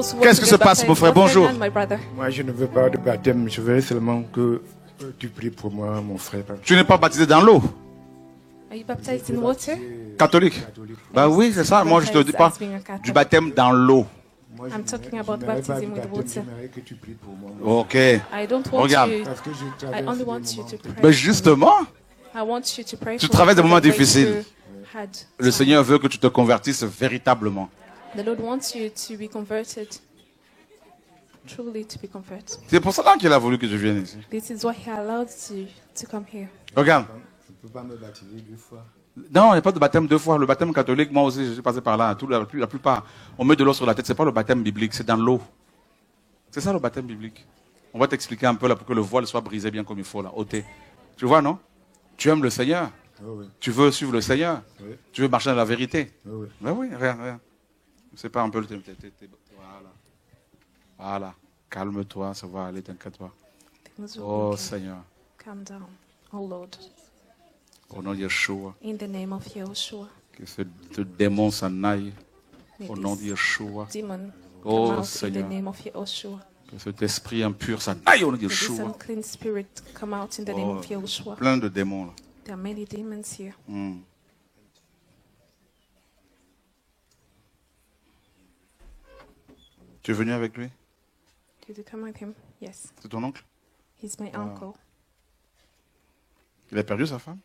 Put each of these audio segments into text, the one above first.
those who want Qu'est-ce to qui get se passe, baptized. mon frère? What's going Bonjour. on, my brother? Moi, je ne veux pas de baptême. Je veux seulement que tu pries pour moi, mon frère. Tu n'es pas baptisé dans l'eau? Are you baptized in water? Catholique? Bah oui, c'est ça. Moi, je te dis pas du baptême dans l'eau. Moi, I'm talking about n'aimerais pas baptism de with baptême, water. j'aimerais que tu pries pour moi. Ok. I don't want Regarde. you. Parce que je I traverse only des want you moments to très- pray. Mais justement, I want you to pray. Tu for traverses des me moments for the difficiles. breakthrough had le time. Seigneur veut que tu te convertisses véritablement. The Lord wants you to be converted. Truly to be converted. C'est pour cela qu'il a voulu que je vienne ici. This is why He allowed you to come here. Regarde. Je ne peux pas me baptiser 2 fois. Non, il n'y a pas de baptême 2 fois. Le baptême catholique, moi aussi, je suis passé par là. La plupart, on met de l'eau sur la tête. C'est pas le baptême biblique, c'est dans l'eau. C'est ça le baptême biblique. On va t'expliquer un peu là pour que le voile soit brisé bien comme il faut là, ôté. Tu vois, non? Tu aimes le Seigneur. Oui, oui. Tu veux suivre le Seigneur. Oui. Tu veux marcher dans la vérité. Oui, oui. Ben oui, regarde. C'est pas un peu le... Voilà. Voilà. Calme-toi, ça va aller, t'inquiète-toi. Things will Oh work. Seigneur, Calm down. Oh Lord. au nom de Yeshua, In the name of Yahushua. que ce démon s'en aille. May Au nom de this Yeshua, demon Oh, come out in Seigneur. the name of Yahushua. que cet esprit impur s'en aille au nom de May this Yeshua. unclean spirit come out in the name Oh, of Yahushua. plein de démons là. There are many demons here. Hmm. Tu es venu avec lui? Did you come with him? Yes. C'est ton oncle? He's my uncle. Il a perdu sa femme?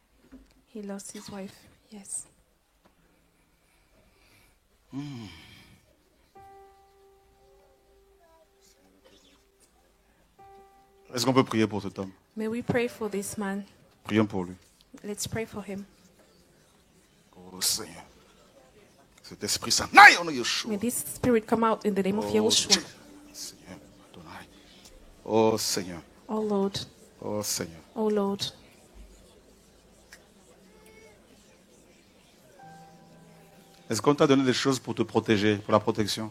He lost his wife. Yes. Est-ce qu'on peut prier pour cet homme? May we pray for this man. Prions pour lui. Let's pray for him. Oh Seigneur. Cet esprit s'en aille au nom de Yeshua. May this spirit come out in the name of Oh, Yahushua. Seigneur, Adonai. Oh Seigneur. Oh Lord. Oh Seigneur. Oh Lord. Est-ce qu'on t'a donné des choses pour te protéger, pour la protection?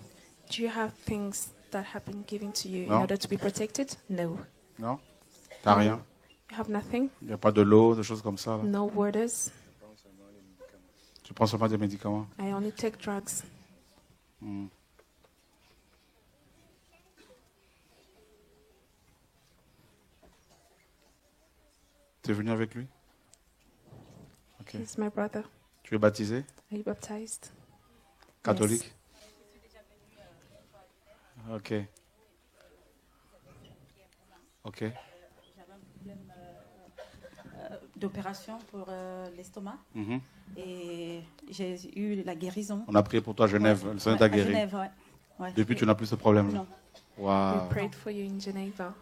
Do you have things that have been given to you in No. order to be protected? No. Non? T'as rien? You have nothing? Il n'y a pas de l'eau, des choses comme ça là. No waters? Tu prends seulement des médicaments? I only take drugs. Tu es venu avec lui? Ok. He's my brother. Tu es baptisé? Are you baptized? Catholique? Ok. Ok. D'opération pour l'estomac Mhm. et j'ai eu la guérison. On a prié pour toi à Genève. Ouais, Le Seigneur ouais, t'a à guéri. Genève, ouais. Ouais. Depuis, tu n'as plus ce problème-là. Non. We Waouh. prayed for you in Geneva.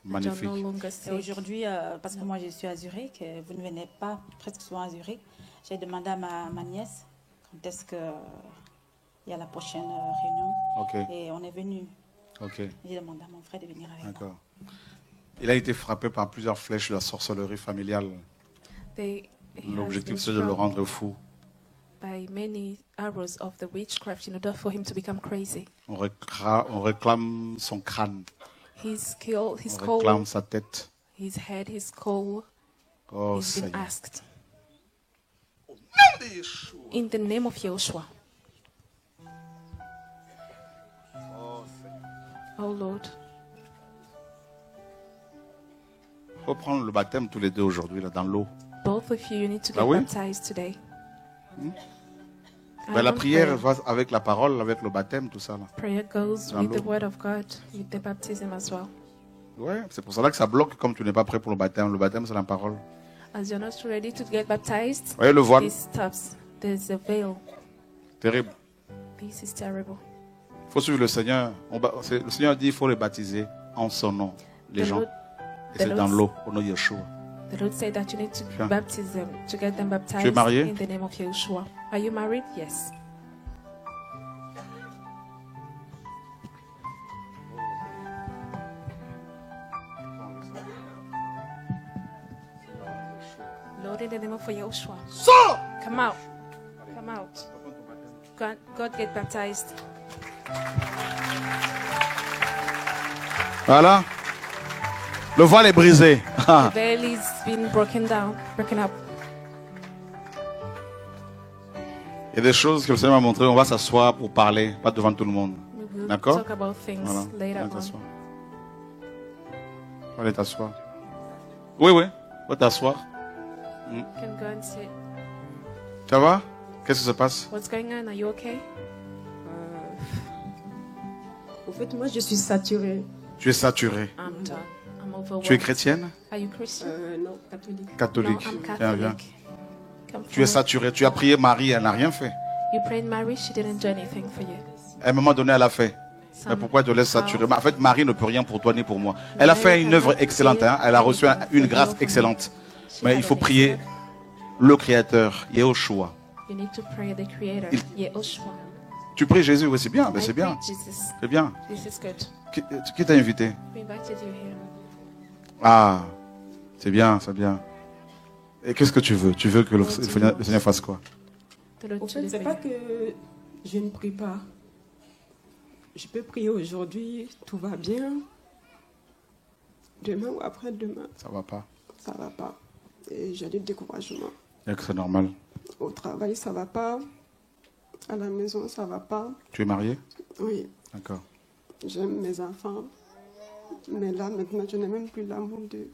You're Magnifique. no longer Et sick. aujourd'hui, parce que moi je suis à Zurich, et vous ne venez pas presque souvent à Zurich, j'ai demandé à ma nièce quand est-ce qu'il y a la prochaine réunion. Ok. Et on est venu. Ok. J'ai demandé à mon frère de venir avec moi. D'accord. Il a été frappé par plusieurs flèches de la sorcellerie familiale. He has L'objectif, been c'est de le struck rendre fou. by many arrows of the witchcraft in order for him to become crazy. On réclame son crâne. His skull, On his skull, réclame sa tête. his head, his skull Oh has been Seigneur. asked. In the name of Yahushua. Oh Lord. Il faut prendre le baptême tous les deux aujourd'hui, là, dans l'eau. Both of you need to get Ah oui? baptized today. I Ben, la want prière prayer. va avec la parole, avec le baptême, tout ça. Là. Prayer goes Dans with the l'eau. word of God, with the baptism as well. Ouais, c'est pour cela que ça bloque comme tu n'es pas prêt pour le baptême. Le baptême, c'est la parole. As you're not ready to get baptized, Voyez le voile, this stops. There's a veil. terrible. This is terrible. Il faut suivre le Seigneur. Le Seigneur dit qu'il faut les baptiser en son nom, les The gens. Lord, Et c'est the dans Lord- l'eau, au nom de Yeshua. the Lord said that you need to Tiens. baptize them, to get them baptized Tu es marié? in the name of Yahushua. Are you married? Yes. Lord, in the name of Yahushua. Sors! Come out. Come out. God get baptized. Voilà. Le voile est brisé. The veil is being broken up. Il y a des choses que le Seigneur m'a montrées. On va s'asseoir pour parler, pas devant tout le monde. We D'accord. talk about things Voilà. later Allez on. t'asseoir. Allez t'asseoir. Oui, oui. Va t'asseoir. You can go and sit. Ça va? Qu'est-ce qui se passe? What's going on? Are you okay? En fait, moi, je suis saturée. Tu es saturé. I'm done. I'm overwhelmed. Tu es chrétienne? Are you Christian? Non, catholique. Catholique. No, I'm Viens, viens. Catholic. Come Tu es forward. saturé. Tu as prié Marie, elle n'a rien fait. You prayed Mary, she didn't do anything for you. À un moment donné, elle a fait. Mais pourquoi tu te laisses saturer? En fait, Marie ne peut rien pour toi ni pour moi. Elle a fait une œuvre excellente. Hein? Elle a reçu une grâce excellente. Mais il faut prier le Créateur, Yehoshua. You need to pray the Creator, Yehoshua. Tu pries Jésus, oui, c'est bien. Mais I c'est bien. pray Jesus. C'est bien. This is good. Qui t'a invité? We invited you here. Ah, c'est bien, c'est bien. Et qu'est-ce que tu veux? Tu veux que le Seigneur fasse quoi? The Lord En fait, c'est deliver pas you. que je ne prie pas. Je peux prier aujourd'hui, tout va bien. Demain ou après-demain, Ça va pas. ça va pas. Et j'ai du découragement. Et que c'est normal. Au travail, ça va pas. À la maison, ça va pas. Tu es marié? Oui, D'accord. j'aime mes enfants. Mais là, maintenant, je n'ai même plus l'amour de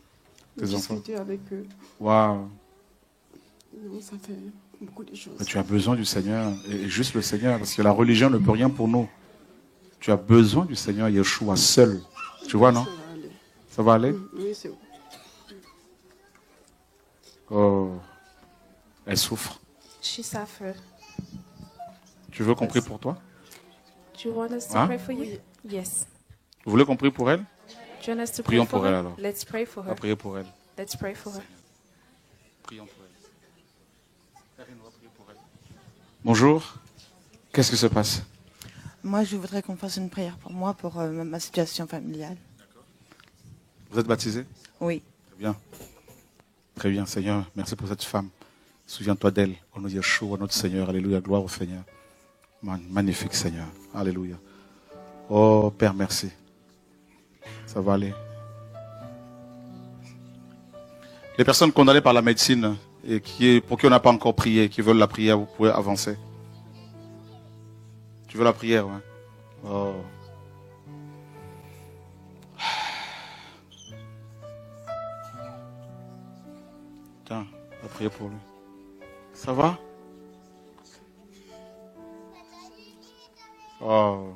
Tes discuter avec eux. Waouh. Donc, ça fait beaucoup de choses. Mais tu as besoin du Seigneur. Et juste le Seigneur. Parce que la religion ne peut rien pour nous. Tu as besoin du Seigneur Yeshua seul. Tu vois, non? Ça va aller. Ça va aller? Oui, c'est bon. Oh. Elle souffre. She suffered. Tu veux qu'on prie pour toi? Do you want us to Hein? pray for you? Yes. Vous voulez qu'on prie pour elle? Do you want us to pray Prions for pour elle her? alors. Let's pray for On va her. prier pour elle. Let's pray for her. Prions pour elle. Bonjour. Qu'est-ce qui se passe? Moi, je voudrais qu'on fasse une prière pour moi, pour ma situation familiale. Vous êtes baptisé? Oui. Très bien. Très bien, Seigneur. Merci pour cette femme. Souviens-toi d'elle. Au nom de Yeshua, notre Seigneur. Alléluia. Gloire au Seigneur. Magnifique Seigneur. Alléluia. Oh Père, merci. Ça va aller. Les personnes condamnées par la médecine et pour qui on n'a pas encore prié, qui veulent la prière, vous pouvez avancer. Tu veux la prière, ouais? Oh. Tiens, on va prier pour lui. Ça va? Oh.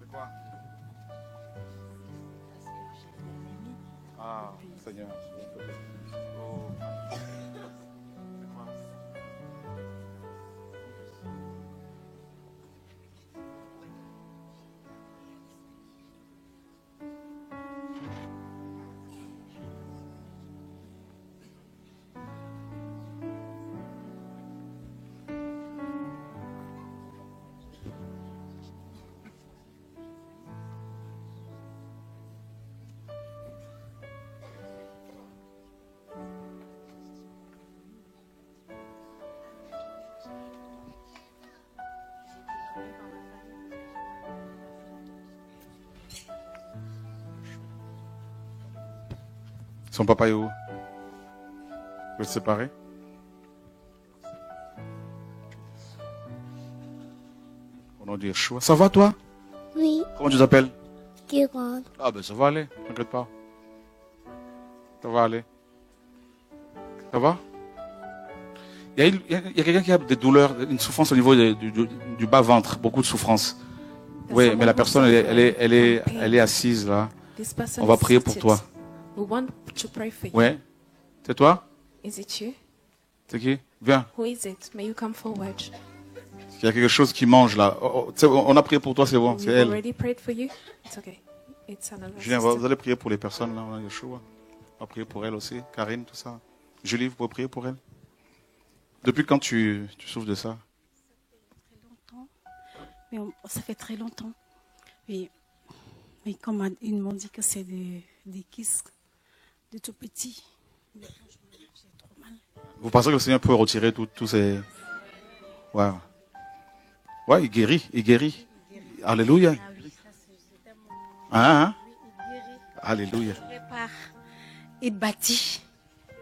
C'est quoi? Ah, Seigneur. Oh. C'est quoi? Son papa est où? Vous êtes séparés? Au nom de Yeshua. Ça va toi? Oui, Comment tu t'appelles? Durand. Ah ben ça va aller, t'inquiète pas. Ça va aller. Ça va? Il y a quelqu'un qui a des douleurs, une souffrance au niveau du bas-ventre, beaucoup de souffrance. Oui, mais la personne, elle est assise là. This person On va is prier pour seated. toi. We want to pray for you. Ouais. C'est toi? Is it you? C'est qui? Viens. Who is it? May you come forward. Il y a quelque chose qui mange là. Tu sais, on a prié pour toi, c'est bon, c'est We've elle. already prayed for you. It's okay. It's another Julien, sister. vous allez prier pour les personnes là, Yeshua. On va prier pour elle aussi. Karine, tout ça. Julie, vous pouvez prier pour elle. Depuis quand tu souffres de ça? Mais ça fait très longtemps. Mais comme ils m'ont dit que c'est des kystes de tout petit. Mais franchement, j'ai trop mal. Vous pensez que le Seigneur peut retirer tous ces... Ouais. Ouais, il guérit, il guérit. Alléluia. Ah oui, ça c'est tellement... Hein? Oui, il guérit, Alléluia. il répare, il bâtit.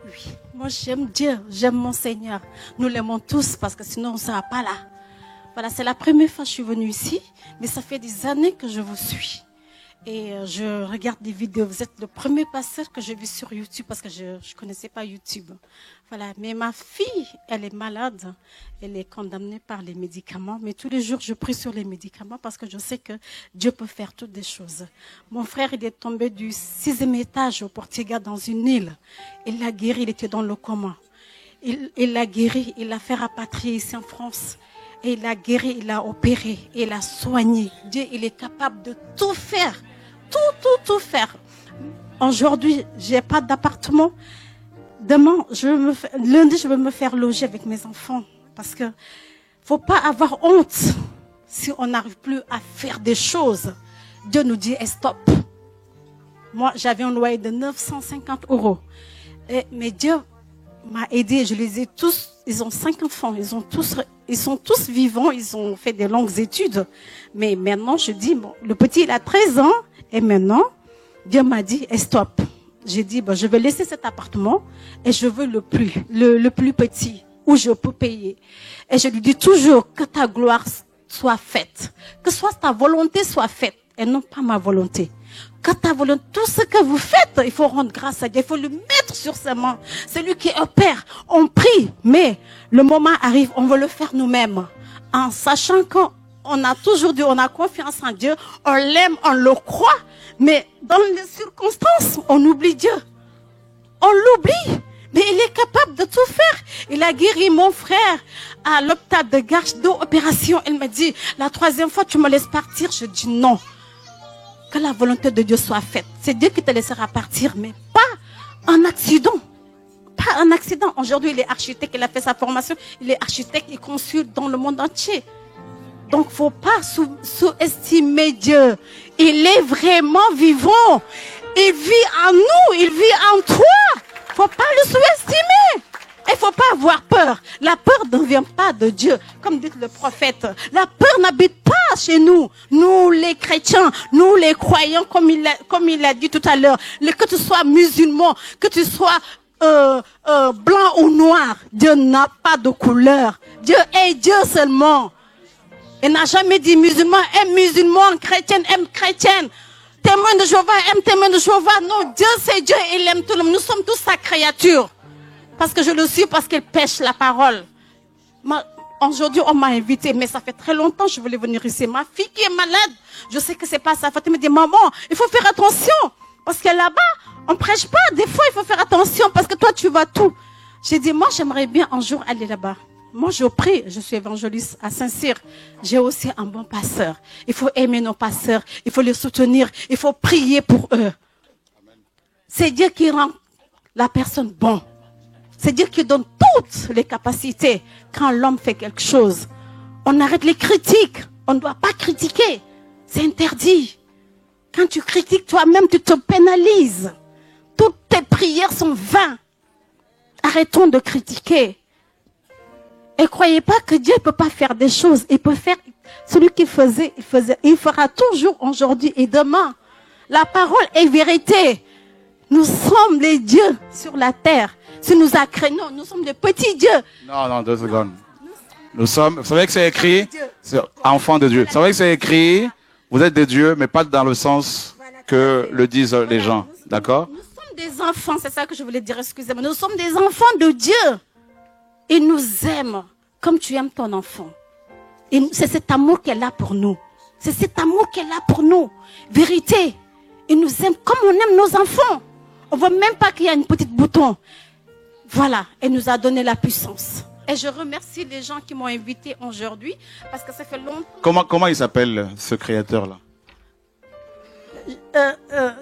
Oui, moi j'aime Dieu, j'aime mon Seigneur. Nous l'aimons tous parce que sinon on ne sera pas là. Voilà, c'est la première fois que je suis venue ici, mais ça fait des années que je vous suis. Et je regarde des vidéos. Vous êtes le premier pasteur que j'ai vu sur YouTube parce que je ne connaissais pas YouTube. Voilà, mais ma fille, elle est malade. Elle est condamnée par les médicaments. Mais tous les jours, je prie sur les médicaments parce que je sais que Dieu peut faire toutes des choses. Mon frère, il est tombé du 6e étage au Portugal dans une île. Il l'a guéri, il était dans le coma. Il l'a guéri, il l'a fait rapatrier ici en France. Et il l'a guéri, il l'a opéré, il l'a soigné. Dieu, il est capable de tout faire. Tout faire. Aujourd'hui, j'ai pas d'appartement. Demain, lundi, je vais me faire loger avec mes enfants. Parce que faut pas avoir honte si on n'arrive plus à faire des choses. Dieu nous dit, stop. Moi, j'avais un loyer de 950 €. Mais Dieu m'a aidé. Je les ai tous, ils ont 5 enfants. Ils sont tous vivants. Ils ont fait des longues études. Mais maintenant, je dis, bon, le petit, il a 13 ans. Et maintenant, Dieu m'a dit, stop. J'ai dit, bon, je vais laisser cet appartement et je veux le plus petit où je peux payer. Et je lui dis toujours que ta gloire soit faite. Que ta volonté soit faite et non pas ma volonté. Que ta volonté, tout ce que vous faites, il faut rendre grâce à Dieu. Il faut le mettre sur ses mains. C'est lui qui opère. On prie, mais le moment arrive, on veut le faire nous-mêmes. En sachant qu'on a toujours dit, on a confiance en Dieu, on l'aime, on le croit, mais dans les circonstances, on oublie Dieu. On l'oublie, mais il est capable de tout faire. Il a guéri mon frère à l'hôpital de Garches d'opération. Il m'a dit, la 3e fois, tu me laisses partir. Je dis non. Que la volonté de Dieu soit faite. C'est Dieu qui te laissera partir, mais pas un accident. Pas un accident. Aujourd'hui, il est architecte, il a fait sa formation. Il est architecte, il consulte dans le monde entier. Donc, faut pas sous-estimer Dieu. Il est vraiment vivant. Il vit en nous, il vit en toi. Faut pas le sous-estimer. Il faut pas avoir peur. La peur ne vient pas de Dieu. Comme dit le prophète, la peur n'habite pas chez nous. Nous, les chrétiens, nous, les croyants, comme il a dit tout à l'heure, que tu sois musulman, que tu sois blanc ou noir, Dieu n'a pas de couleur. Dieu est Dieu seulement. Il n'a jamais dit musulman aime musulman, chrétienne aime chrétienne. Témoin de Jéhovah aime témoin de Jéhovah. Non, Dieu c'est Dieu, il aime tout le monde. Nous sommes tous sa créature. Parce que je le suis, parce qu'il pêche la parole. Aujourd'hui, on m'a invité, mais ça fait très longtemps que je voulais venir ici. Ma fille qui est malade, je sais que c'est pas sa faute. Elle me dit, maman, il faut faire attention. Parce que là-bas, on prêche pas. Des fois, il faut faire attention parce que toi, tu vois tout. J'ai dit, moi, j'aimerais bien un jour aller là-bas. Moi, je prie, je suis évangéliste à Saint-Cyr. J'ai aussi un bon pasteur. Il faut aimer nos pasteurs, il faut les soutenir, il faut prier pour eux. C'est Dieu qui rend la personne bonne. C'est Dieu qui donne toutes les capacités quand l'homme fait quelque chose. On arrête les critiques. On ne doit pas critiquer. C'est interdit. Quand tu critiques toi-même, tu te pénalises. Toutes tes prières sont vaines. Arrêtons de critiquer. Et croyez pas que Dieu ne peut pas faire des choses. Il peut faire celui qui faisait, il faisait. Il fera toujours aujourd'hui et demain. La parole est vérité. Nous sommes les dieux sur la terre. Si nous a créé, non, nous sommes des petits dieux. Non, 2 secondes. Nous sommes, vous savez que c'est écrit, c'est enfants de Dieu. Vous savez que c'est écrit, vous êtes des dieux, mais pas dans le sens que le disent les gens. D'accord? Nous sommes des enfants, c'est ça que je voulais dire, excusez-moi. Nous sommes des enfants de Dieu. Il nous aime comme tu aimes ton enfant. Et c'est cet amour qu'elle a pour nous. C'est cet amour qu'elle a pour nous. Vérité. Il nous aime comme on aime nos enfants. On ne voit même pas qu'il y a une petite bouton. Voilà, elle nous a donné la puissance. Et je remercie les gens qui m'ont invité aujourd'hui parce que ça fait longtemps. Comment il s'appelle ce créateur-là?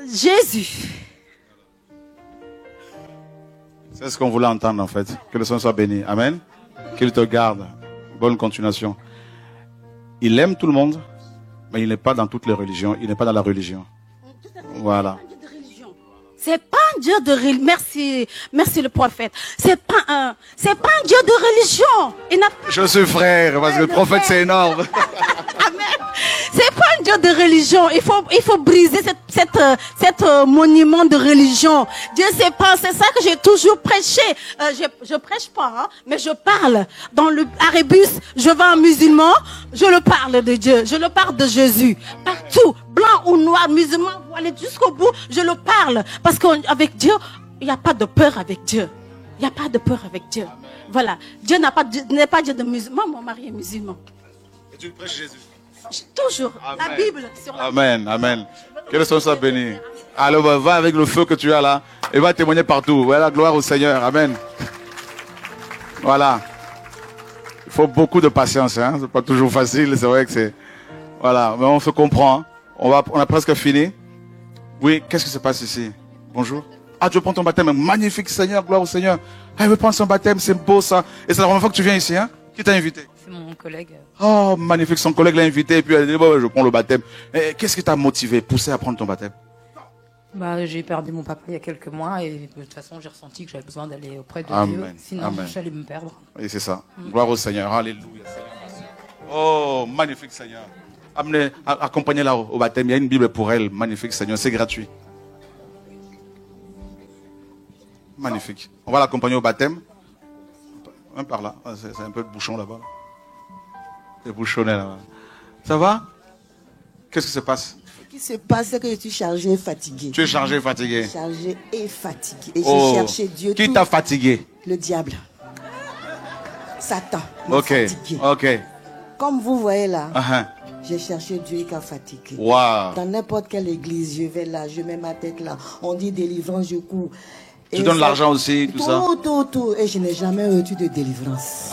Jésus. C'est ce qu'on voulait entendre en fait. Que le Seigneur soit béni. Amen. Qu'il te garde. Bonne continuation. Il aime tout le monde, mais il n'est pas dans toutes les religions. Il n'est pas dans la religion. Voilà. C'est pas un Dieu de religion. Merci le prophète. C'est pas un Dieu de religion. Je suis frère, parce que le prophète c'est énorme. Amen. C'est pas un Dieu de religion. Il faut briser cette monument de religion. Dieu c'est pas, c'est ça que j'ai toujours prêché. Je prêche pas, hein, mais je parle. Dans le arébus, je vais en musulman, je le parle de Dieu, je le parle de Jésus. Partout, blanc ou noir, musulman, vous allez jusqu'au bout, je le parle. Parce qu'avec Dieu, il n'y a pas de peur avec Dieu. Il n'y a pas de peur avec Dieu. Voilà. Dieu n'est pas Dieu de musulman. Mon mari est musulman. Et tu prêches Jésus. Toujours. Amen. La Bible. Sur la Amen, amen. Que le Seigneur soit béni. Alors, va avec le feu que tu as là et va témoigner partout. Voilà, gloire au Seigneur. Amen. Voilà. Il faut beaucoup de patience. Hein. C'est pas toujours facile. C'est vrai que c'est. Voilà. Mais on se comprend. On a presque fini. Oui, qu'est-ce qui se passe ici? Bonjour. Ah, tu veux prendre ton baptême? Magnifique, Seigneur. Gloire au Seigneur. Ah, il veut prendre son baptême. C'est beau, ça. Et c'est la première fois que tu viens ici, hein? Qui t'a invité? C'est mon collègue. Oh, magnifique. Son collègue l'a invité et puis elle a dit, bon, je prends le baptême. Qu'est-ce qui t'a motivé, poussé à prendre ton baptême? Bah, j'ai perdu mon papa il y a quelques mois et de toute façon, j'ai ressenti que j'avais besoin d'aller auprès de Amen. Dieu. Sinon, Amen. j'allais me perdre. Et c'est ça. Gloire au Seigneur. Alléluia. Oh, magnifique Seigneur. Amenez, accompagnez-la au baptême. Il y a une Bible pour elle. Magnifique Seigneur. C'est gratuit. Magnifique. On va l'accompagner au baptême. Même par là. C'est un peu de bouchon là-bas. C'est bouchonné là-bas. Ça va? Qu'est-ce qui se passe? Ce qui se passe, c'est que je suis chargé et fatigué. Tu es chargé et fatigué. Chargé et fatigué. Et Oh. j'ai cherché Dieu. Qui t'a fatigué? Le diable. Satan. m'a Ok. fatigué. Ok. Comme vous voyez là, Uh-huh. j'ai cherché Dieu qui a fatigué. Wow. Dans n'importe quelle église, je vais là, je mets ma tête là. On dit délivrance, je cours. Tu Et donnes ça- l'argent aussi, tout ça? Tout. Et je n'ai jamais reçu de délivrance.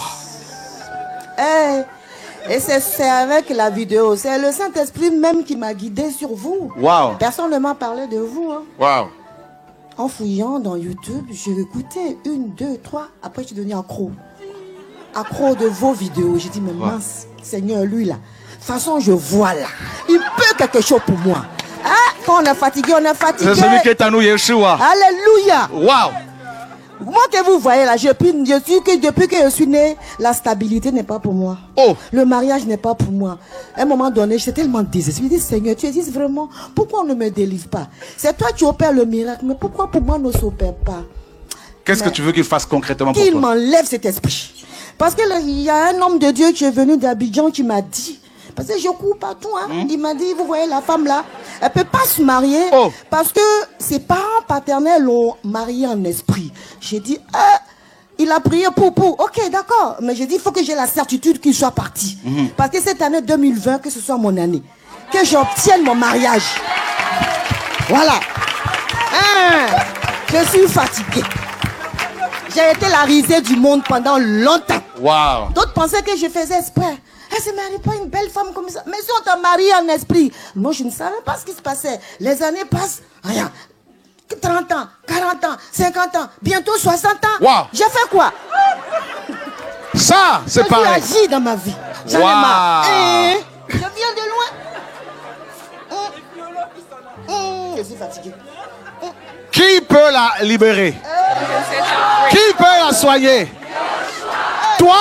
Et c'est avec la vidéo. C'est le Saint-Esprit même qui m'a guidé sur vous. Wow. Personne ne m'a parlé de vous. Hein. Wow. En fouillant dans YouTube, j'ai écouté 1, 2, 3. Après, je suis devenu accro. Accro de vos vidéos. J'ai dit, mais mince, Seigneur, lui là. De toute façon, je vois là. Il peut quelque chose pour moi. Ah, quand on est fatigué, on est fatigué. C'est celui qui est à nous, Yeshua. Alléluia. Wow. Moi que vous voyez là, je suis que depuis que je suis né, la stabilité n'est pas pour moi. Oh. Le mariage n'est pas pour moi. À un moment donné, j'étais tellement désespérée. Je dis, Seigneur, tu dis vraiment, pourquoi on ne me délivre pas? C'est toi qui opères le miracle, mais pourquoi pour moi ne s'opère pas? Qu'est-ce que tu veux qu'il fasse concrètement pour Qu'il toi? m'enlève cet esprit. Parce que là, il y a un homme de Dieu qui est venu d'Abidjan qui m'a dit, parce que je cours partout, hein, il m'a dit, vous voyez la femme là, elle peut pas se marier parce que ses parents paternels l'ont mariée en esprit. J'ai dit, il a prié pour. Ok, d'accord. Mais j'ai dit, il faut que j'ai la certitude qu'il soit parti. Parce que cette année 2020, que ce soit mon année, que j'obtienne mon mariage. Voilà. Je suis fatiguée. J'ai été la risée du monde pendant longtemps. Wow. D'autres pensaient que je faisais exprès. Elle se marie pas une belle femme comme ça. Mais si on t'a marié en esprit. Moi, je ne savais pas ce qui se passait. Les années passent, rien. 30 ans, 40 ans, 50 ans, bientôt 60 ans. Wow. J'ai fait quoi? Ça, c'est pareil. J'ai agi dans ma vie. J'en ai Wow. marre. Je viens de loin. Je suis fatiguée. Qui peut la libérer? Qui peut la soigner? Toi?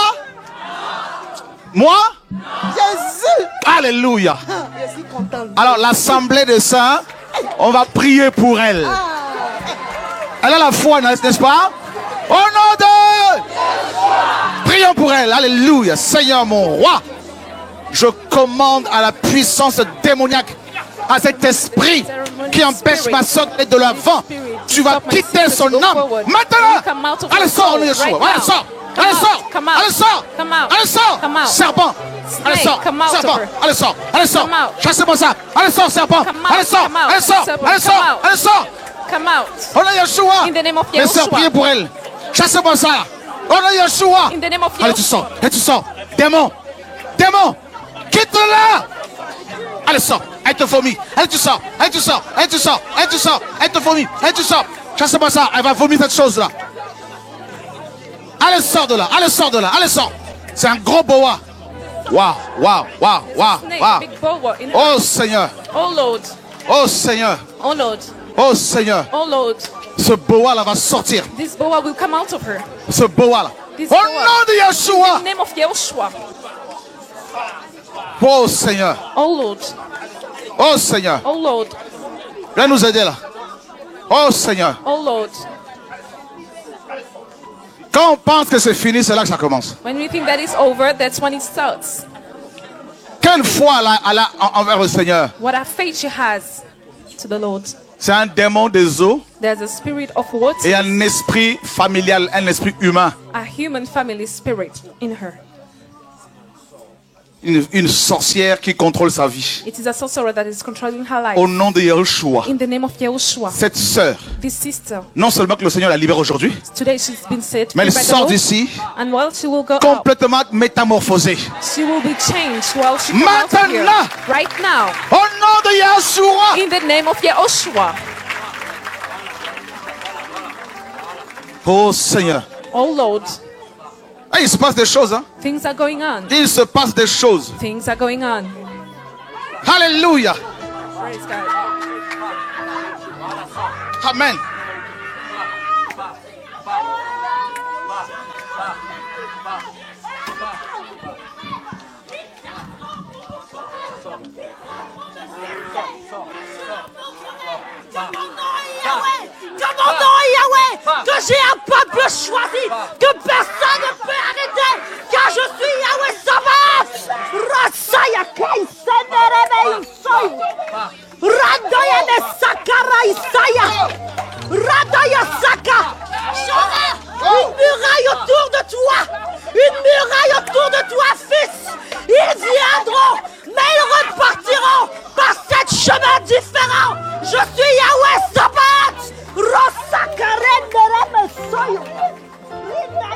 Moi? Jésus. Alléluia. Je suis contente. Alors, l'assemblée des saints, on va prier pour elle. Elle a la foi, n'est-ce pas? Au nom de... Prions pour elle. Alléluia. Seigneur mon roi, je commande à la puissance démoniaque, à cet esprit qui empêche ma soeur d'aller de l'avant. Tu vas quitter son âme. Maintenant, allez, sors, allez, sors. Allez, sors. Allez, sors. Allez, sors. Allez, sors. Serpent. Allez, sors. Serpent. Allez, sors. Allez, sors. Chassez-moi ça. Allez, sors, serpent. Allez, sors. Allez, sors. Allez, sors. Allez, sors. Oh là, Yeshua. Les sœurs, priez pour elle. Chassez-moi ça. Oh là, Yeshua. Allez, tu sors. Allez, tu sors. Démon. Démon. Quitte-la. Allez, sors. Elle te vomit. Allez, tu sors. Allez, tu sors. Allez, tu sors. Allez, tu sors. Elle te vomit. Allez, tu sors. Chassez-moi ça. Elle va vomir cette chose-là. Allez, sors de là. Allez, sors de là. Allez, sors. C'est un gros boa. Waouh, waouh, waouh, waouh, waouh. Oh Seigneur. Oh Lord. Oh Seigneur. Oh Lord. Oh Seigneur. Oh Lord. Ce boa là va sortir. This boa will come out of her. Ce boa là. This Au boa. nom de Yeshua. In the name of Yeshua. Oh Seigneur. Oh Lord. Oh Seigneur. Oh Lord. Viens nous aider là. Oh Seigneur. Oh Lord. Quand on pense que c'est fini, c'est là que ça commence. When we think that it's over, that's when it starts. Quelle foi elle a envers le Seigneur? What a faith she has to the Lord. C'est un démon des eaux There's a spirit of water. et un esprit familial, un esprit humain. A human family spirit in her. Une sorcière qui contrôle sa vie. It is a sorcerer that is controlling her life. Au nom de Yahushua. In the name of Yahushua. Cette sœur, This sister. non seulement que le Seigneur la libère aujourd'hui, Today she's been set mais elle free by the sort Lord, d'ici and while she will go out, complètement métamorphosée. she will be changed while she comes out of here. Maintenant. Right now. Au nom de Yahushua. In the name of Yahushua. Oh Seigneur. Oh Lord. Ah, il se passe des choses, hein? Things are going on. Il se passe des choses. Things are going on. Alléluia. Praise God. Amen. Commandant Yahweh, que j'ai un peuple choisi, que personne ne peut arrêter, car je suis Yahweh Sabaoth. Rasaya Kaisenere Isoy. Radaya de Sakara Isaya. Radaya Saka. Une muraille autour de toi. Une muraille autour de toi, fils. Ils viendront, mais ils repartiront par 7 chemins différents. Je suis Yahweh Sabaoth.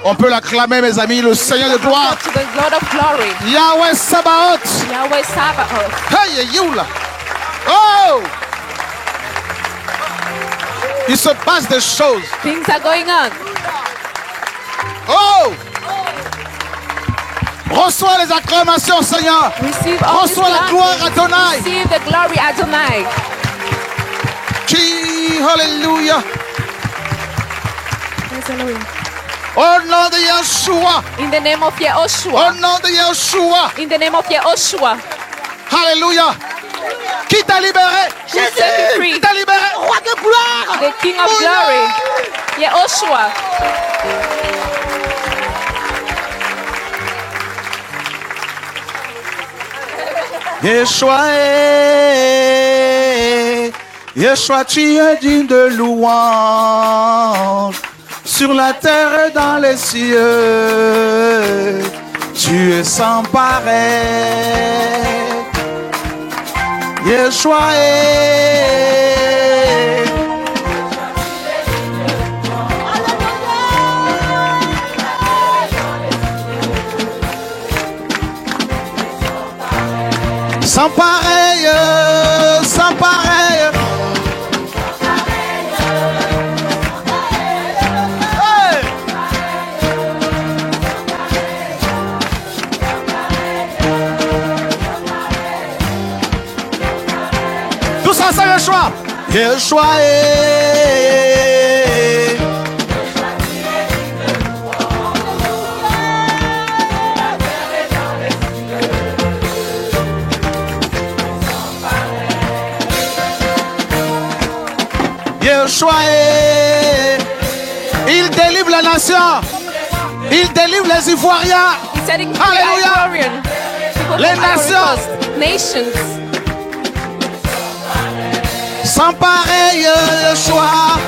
On peut l'acclamer, mes amis, le Seigneur de gloire. To the Lord of glory. Yahweh Sabaoth. Yahweh Sabaoth. Hey, Youla. Oh! Il se passe des choses. Things are going on. Oh! Reçois les acclamations, Seigneur. Receive all Reçois this la gloire, Adonai. Receive the glory, Adonai. Alléluia. Au nom de Yeshua. In the name of Au Yahushua. nom de Yeshua. In the name of Yahushua. Alléluia. Qui t'a libéré? Jésus. Qui t'a libéré? Roi de gloire. The King of glory. Yahushua. Yeshua, Yeshua, tu es digne de louange sur la terre et dans les cieux. Tu es sans pareil. Yeshua, sans pareil, sans pareil. Hey! Tous ensemble, Yeshua. Yeshua Yeshua, il délivre la nation, il délivre les Ivoiriens. Alléluia. Les nations, nations. Sans pareil, Yeshua.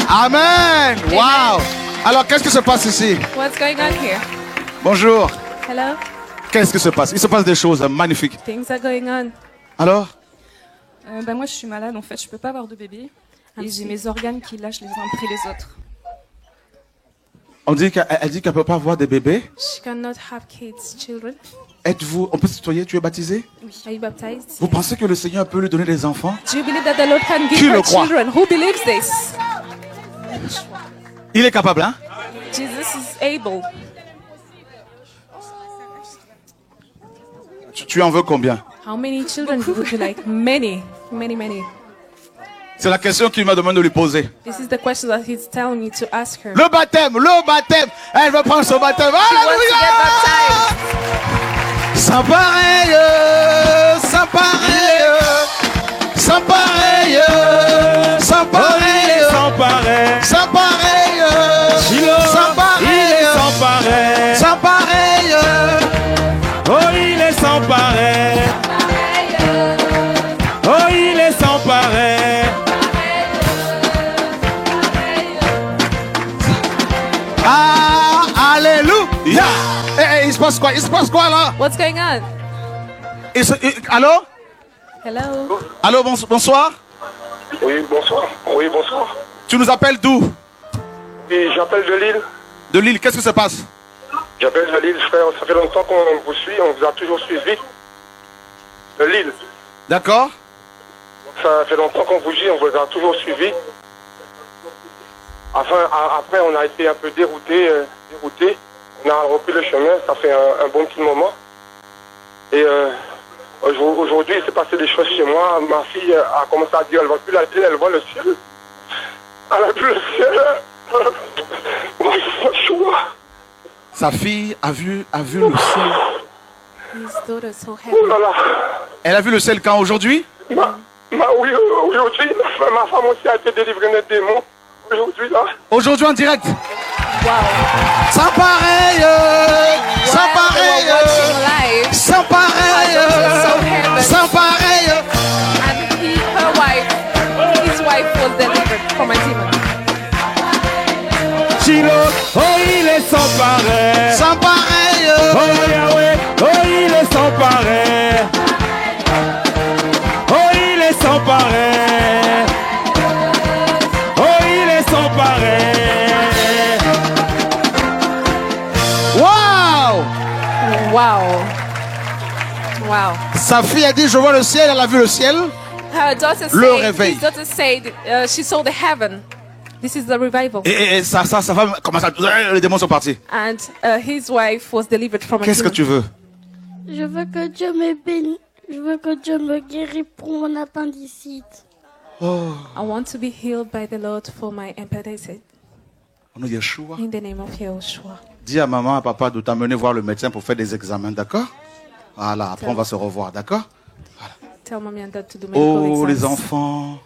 Amen. Wow. Alors, qu'est-ce qui se passe ici? What's going on here? Bonjour. Hello? Qu'est-ce qui se passe? Il se passe des choses magnifiques. Things are going on. Alors? Moi, je suis malade, en fait. Je peux pas avoir de bébé. Et j'ai mes organes qui lâchent les uns après les autres. On dit qu'elle dit qu'elle ne peut pas avoir des bébés. She cannot have kids, children. Êtes-vous, on peut se tutoyer, tu es baptisé? Oui. Are you baptized? Vous pensez que le Seigneur peut lui donner des enfants? Do you believe that the Lord can give Qui le her croit? children? Who believes this? Il est capable, hein? Jesus is able. Tu en veux combien? How many children would you like? Many, many, many. C'est la question qu'il m'a demandé de lui poser. This is the question that he's telling me to ask her. Le baptême. Elle veut prendre son baptême. She wants to get baptized. Sans pareil, sans pareil, sans pareil, sans pareil, sans pareil, sans pareil, sans pareil, sans pareil, sans pareil. Oh, il est sans pareil. Oh, il est sans pareil. Ah, alléluia. Hey, il se passe quoi? Il se passe quoi là? What's going on? Allô? Hello? Allô, bonsoir. Oui, bonsoir. Oui, bonsoir. Tu nous appelles d'où? Oui, j'appelle de Lille. De Lille, qu'est-ce qui se passe? J'appelle de Lille, frère. Ça fait longtemps qu'on vous suit, on vous a toujours suivi. De Lille. D'accord. Ça fait longtemps qu'on vous suit, on vous a toujours suivi. Enfin, après, on a été un peu dérouté. On a repris le chemin, ça fait un bon petit moment. Et aujourd'hui, il s'est passé des choses chez moi. Ma fille a commencé à dire, elle ne voit plus la télé, elle voit le ciel. Elle a vu le ciel. Sa fille a vu le ciel. Oh là là. Elle a vu le ciel quand? Aujourd'hui? Oui, aujourd'hui. Ma femme aussi a été délivrée des démons. Aujourd'hui, là. Aujourd'hui en direct. Wow. Sans pareil, sans pareil, sans pareil, sans pareil. And his wife was delivered from a demon. Chilo, oh, il est sans pareil. Sans pareil. Oh, Yahweh, oh, il est sans pareil. Oh, il est sans pareil. Oh, il est sans pareil. Wow! Wow. Wow. Sa fille a dit, je vois le ciel, elle a vu le ciel. Her daughter Le said, réveil. his daughter said she saw the heaven. This is the revival. Et sa femme commence à... Les démons sont partis. And his wife was delivered from a Qu'est-ce que demon. tu veux? Je veux que Dieu me bénisse. Je veux que Dieu me guérisse pour mon appendicite. Oh. I want to be healed by the Lord for my appendicitis. Au nom de Yeshua. In the name of Yeshua. Dis à maman, à papa de t'amener voir le médecin pour faire des examens, d'accord? Voilà, après on va se revoir, d'accord? Tell mommy and dad to do medical Oh, exams. les enfants.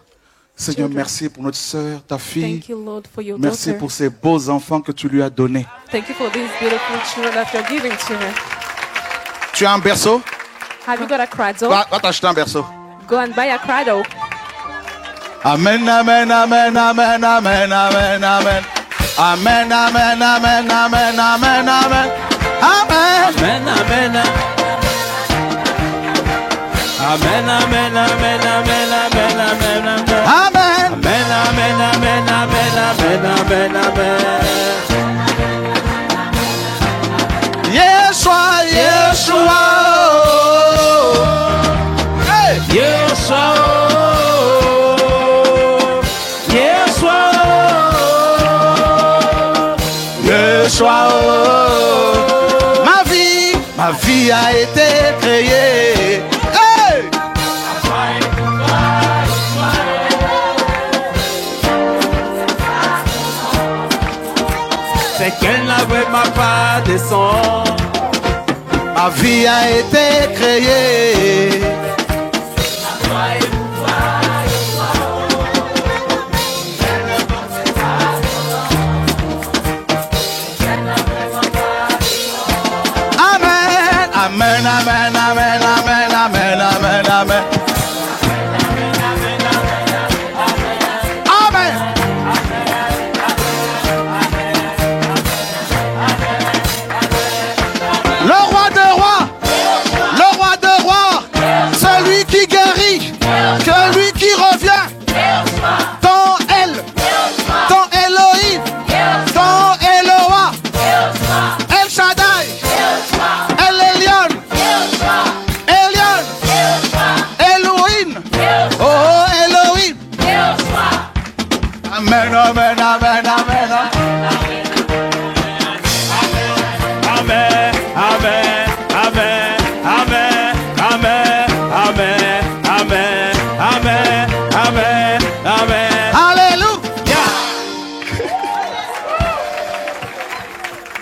Seigneur, Children. merci pour notre sœur, ta fille. Thank you, Lord, for your Merci daughter. pour ces beaux enfants que tu lui as donnés. Thank you for these beautiful children that you're giving to her. Tu as un berceau? Have you got a cradle? Va t'acheter un berceau. Go and buy a cradle. Amen, amen, amen, amen, amen, amen, amen. Amen, amen, amen, amen, amen, amen. Amen. Amen, amen. Amen, amen, amen, amen, amen, amen, amen. Amen. Amen, amen, amen, amen, amen, amen, amen. Yeshua, Yeshua. Hey. Yeshua. Yeshua. Ma vie a été créée. Hey! C'est qu'elle n'avait pas de sang. Ma vie a été créée. Amen, amen, amen, amen, amen, amen, amen, amen. Amen. Le roi de rois, le roi de rois, celui qui guérit, celui qui revient. Ton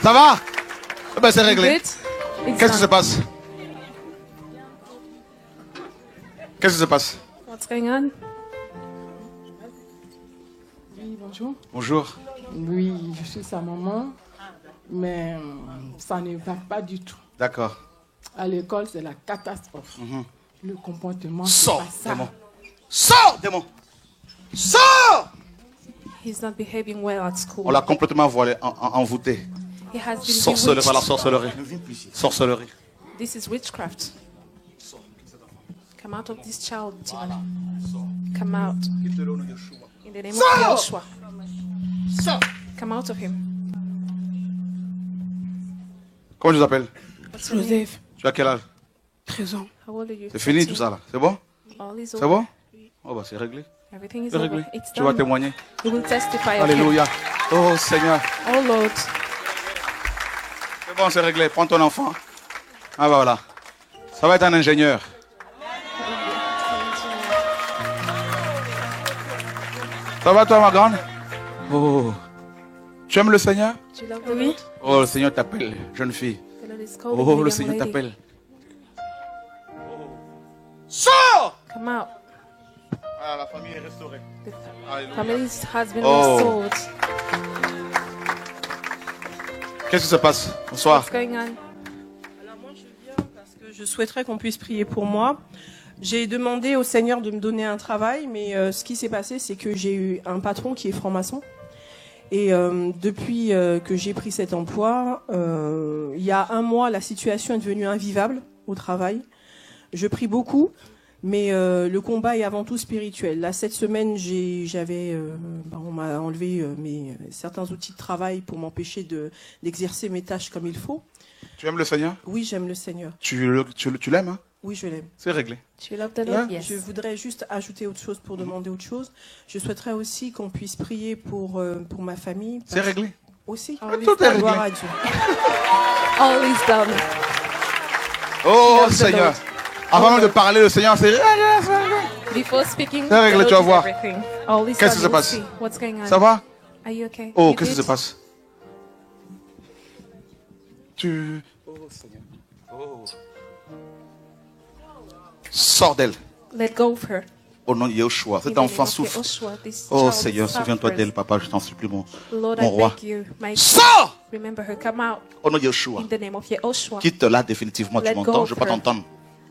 Ça va? Eh ben, c'est réglé. Good. Qu'est-ce qui se passe? Qu'est-ce qui se passe? What's going on? Oui, bonjour. Bonjour. Oui, je suis sa maman, mais ça ne va pas du tout. D'accord. À l'école, c'est la catastrophe. Le comportement, c'est Sors, pas ça. démon. Sors, démon. Sors! He's not behaving well at school. On l'a complètement voilé, envoûté. He has been Sorcellerie, bewitched. voilà, sorcellerie. Sorcellerie. This is witchcraft. Come out of this child, demon. Come out. In the name of Joshua. Come out of him. Comment tu t'appelles? Joseph. Tu as quel âge? 13 ans. How old are you? C'est fini tout ça là. C'est bon? All is C'est over. bon? Oh bah c'est réglé. Everything is C'est réglé. over. It's Tu vas done. témoigner. You will testify of Alléluia. him. Oh Seigneur. Oh Lord. C'est bon, c'est réglé. Prends ton enfant. Ah bah voilà. Ça va être un ingénieur. Ça va toi ma grande? Oh. Tu aimes le Seigneur? Do you love the Lord? Oh le Seigneur t'appelle, jeune fille. The Lord is calling Oh you, le young Seigneur lady. t'appelle. Sors! Come out. Ah, la famille est restaurée. Alléluia. Family has been Oh. restored. Qu'est-ce qui se passe? Bonsoir. What's going on? Je souhaiterais qu'on puisse prier pour moi. J'ai demandé au Seigneur de me donner un travail, mais ce qui s'est passé, c'est que j'ai eu un patron qui est franc-maçon. Et depuis que j'ai pris cet emploi, il y a un mois, la situation est devenue invivable au travail. Je prie beaucoup, mais le combat est avant tout spirituel. Là, cette semaine, on m'a enlevé certains outils de travail pour m'empêcher d'exercer mes tâches comme il faut. Tu aimes le Seigneur? Oui, j'aime le Seigneur. Tu l'aimes, hein? Oui, je l'aime. C'est réglé. Do you love the Lord? Je voudrais juste ajouter autre chose pour demander autre chose. Je souhaiterais aussi qu'on puisse prier pour ma famille. C'est réglé. Aussi. Tout est réglé. Gloire à Dieu. All is done. Oh Love the Seigneur. Lord. Avant même de parler, le Seigneur, c'est Before speaking, C'est réglé, the tu vas Lord voir. did everything. All is Qu'est-ce qui done. se passe? We'll see. What's going on? Ça va? Are you okay? Oh, You qu'est-ce qui good? se passe? Tu... Oh Seigneur. Oh. Sors d'elle. Let go of her. Au nom de Yeshua. In Cet the enfant name of souffre. Yeshua, this Oh child Seigneur, souviens-toi suffers. d'elle, papa, je t'en supplie, mon Lord, mon I roi. beg you, my Sors! remember her. Come out. Au nom de Yeshua. In the name of Yeshua. Quitte-la définitivement, tu Let go m'entends? of Je veux pas her. t'entendre.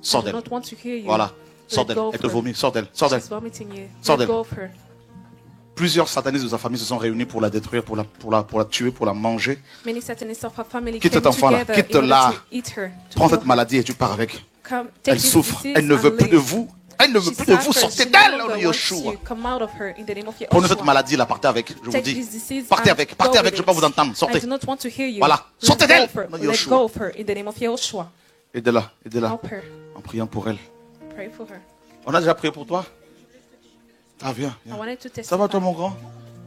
Sors I do d'elle. not want to hear you. Voilà. Sors Let d'elle. go of Elle te her. vomit. Sors d'elle. Sors d'elle. She's vomiting you. Sors Let d'elle. go of her. Plusieurs satanistes de sa famille se sont réunis pour la détruire, pour la tuer, pour la manger. Many Satanists of her family Quitte came cet enfant-là. together in Quitte-la. order to eat her, to Prends kill cette maladie et tu pars avec. her. Come, take Elle this souffre. disease Elle ne veut and plus de live. vous. Elle ne veut She plus de vous. suffers. Sortez She d'elle, no au nom longer de wants Yeshua. you. Come out of her in the name of Prenez Yeshua. cette maladie là, partez avec. Je vous Take dis. this disease Partez and avec. go Partez with avec. Je ne it. veux pas vous entendre. I Sortez. do not want to hear you. Voilà. Let Sortez go d'elle. of her. au nom de Let Yeshua. go of her in the name of Yeshua. Aidez-la. Aidez-la. Help her. En priant pour elle. Pray for her. On a déjà prié pour toi? Ah, viens. I wanted to testify. Ça va toi, mon grand?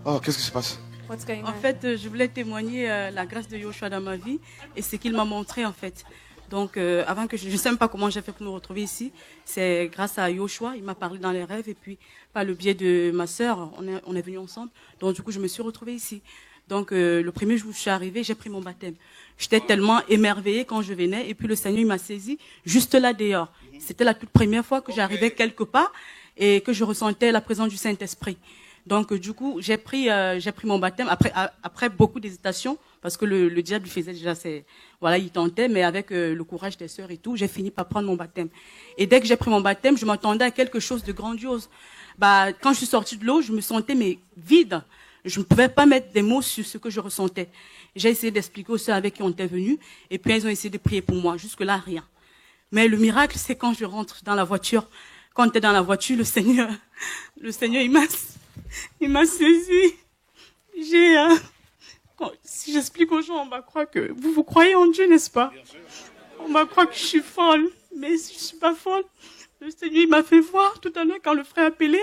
Oh, qu'est-ce qui se passe? What's going on? En fait, je voulais témoigner la grâce de Yoshua dans ma vie et ce qu'il m'a montré en fait. Donc, avant que je ne sais même pas comment j'ai fait pour me retrouver ici, c'est grâce à Yoshua, il m'a parlé dans les rêves et puis par le biais de ma sœur, on est venus ensemble. Donc, du coup, je me suis retrouvée ici. Donc, le premier jour où je suis arrivée, j'ai pris mon baptême. J'étais tellement émerveillée quand je venais et puis le Seigneur, il m'a saisi juste là dehors. C'était la toute première fois que j'arrivais quelque part et que je ressentais la présence du Saint-Esprit. Donc, du coup, j'ai pris mon baptême après beaucoup d'hésitation, parce que le diable lui faisait déjà voilà, il tentait, mais avec le courage des sœurs et tout, j'ai fini par prendre mon baptême. Et dès que j'ai pris mon baptême, je m'attendais à quelque chose de grandiose. Quand je suis sortie de l'eau, je me sentais vide. Je ne pouvais pas mettre des mots sur ce que je ressentais. J'ai essayé d'expliquer aux sœurs avec qui on était venus, et puis elles ont essayé de prier pour moi. Jusque-là, rien. Mais le miracle, c'est quand je rentre dans la voiture. Quand on était dans la voiture, le Seigneur, il m'a saisi. Si j'explique aux gens, on va croire que vous croyez en Dieu, n'est-ce pas? On va croire que je suis folle, mais je suis pas folle. Le Seigneur, il m'a fait voir tout à l'heure quand le frère appelait.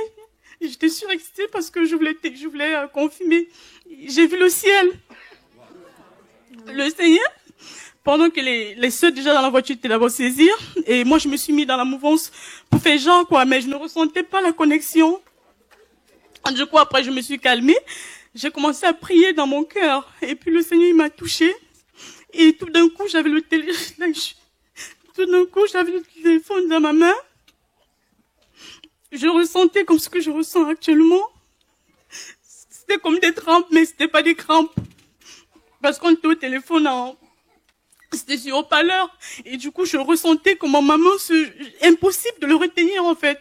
J'étais surexcitée parce que je voulais confirmer. J'ai vu le ciel. Le Seigneur, pendant que les sœurs déjà dans la voiture étaient d'abord saisir, et moi je me suis mis dans la mouvance pour faire genre quoi, mais je ne ressentais pas la connexion. Du coup après je me suis calmée, j'ai commencé à prier dans mon cœur, et puis le Seigneur il m'a touchée, Et tout d'un coup, j'avais le téléphone dans ma main. Je ressentais comme ce que je ressens actuellement. C'était comme des crampes, mais c'était pas des crampes. Parce qu'on était au téléphone, c'était sur haut-parleur. Et du coup, je ressentais comme ma maman, impossible de le retenir, en fait.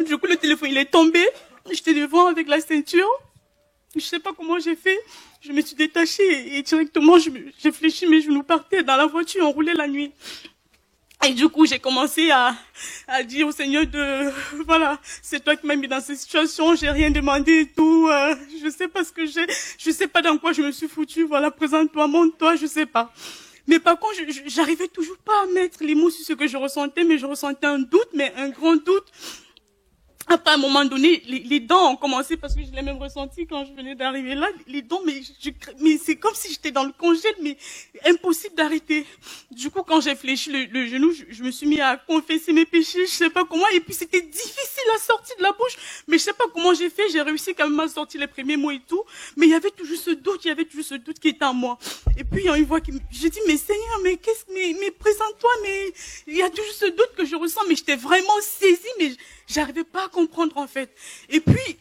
Du coup, le téléphone, il est tombé. J'étais devant avec la ceinture. Je sais pas comment j'ai fait. Je me suis détachée et directement, j'ai fléchi mes genoux partaient dans la voiture, on roulait la nuit. Et du coup, j'ai commencé à dire au Seigneur voilà, c'est toi qui m'as mis dans cette situation, j'ai rien demandé et tout, je sais pas ce que je sais pas dans quoi je me suis foutue, voilà, présente-toi, montre-toi, je sais pas. Mais par contre, j'arrivais toujours pas à mettre les mots sur ce que je ressentais, mais je ressentais un doute, mais un grand doute. Après, à un moment donné, les dents ont commencé, parce que je l'ai même ressenti quand je venais d'arriver là, les dents, mais c'est comme si j'étais dans le congèle, mais impossible d'arrêter. Du coup, quand j'ai fléchi le genou, je me suis mis à confesser mes péchés, je sais pas comment, et puis c'était difficile à sortir de la bouche, mais je sais pas comment j'ai fait, j'ai réussi quand même à sortir les premiers mots et tout, mais il y avait toujours ce doute qui était en moi. Et puis, il y a une voix j'ai dit, mais Seigneur, mais mais présente-toi, mais il y a toujours ce doute que je ressens, mais j'étais vraiment saisie, mais j'arrivais pas à comprendre, en fait. Et puis,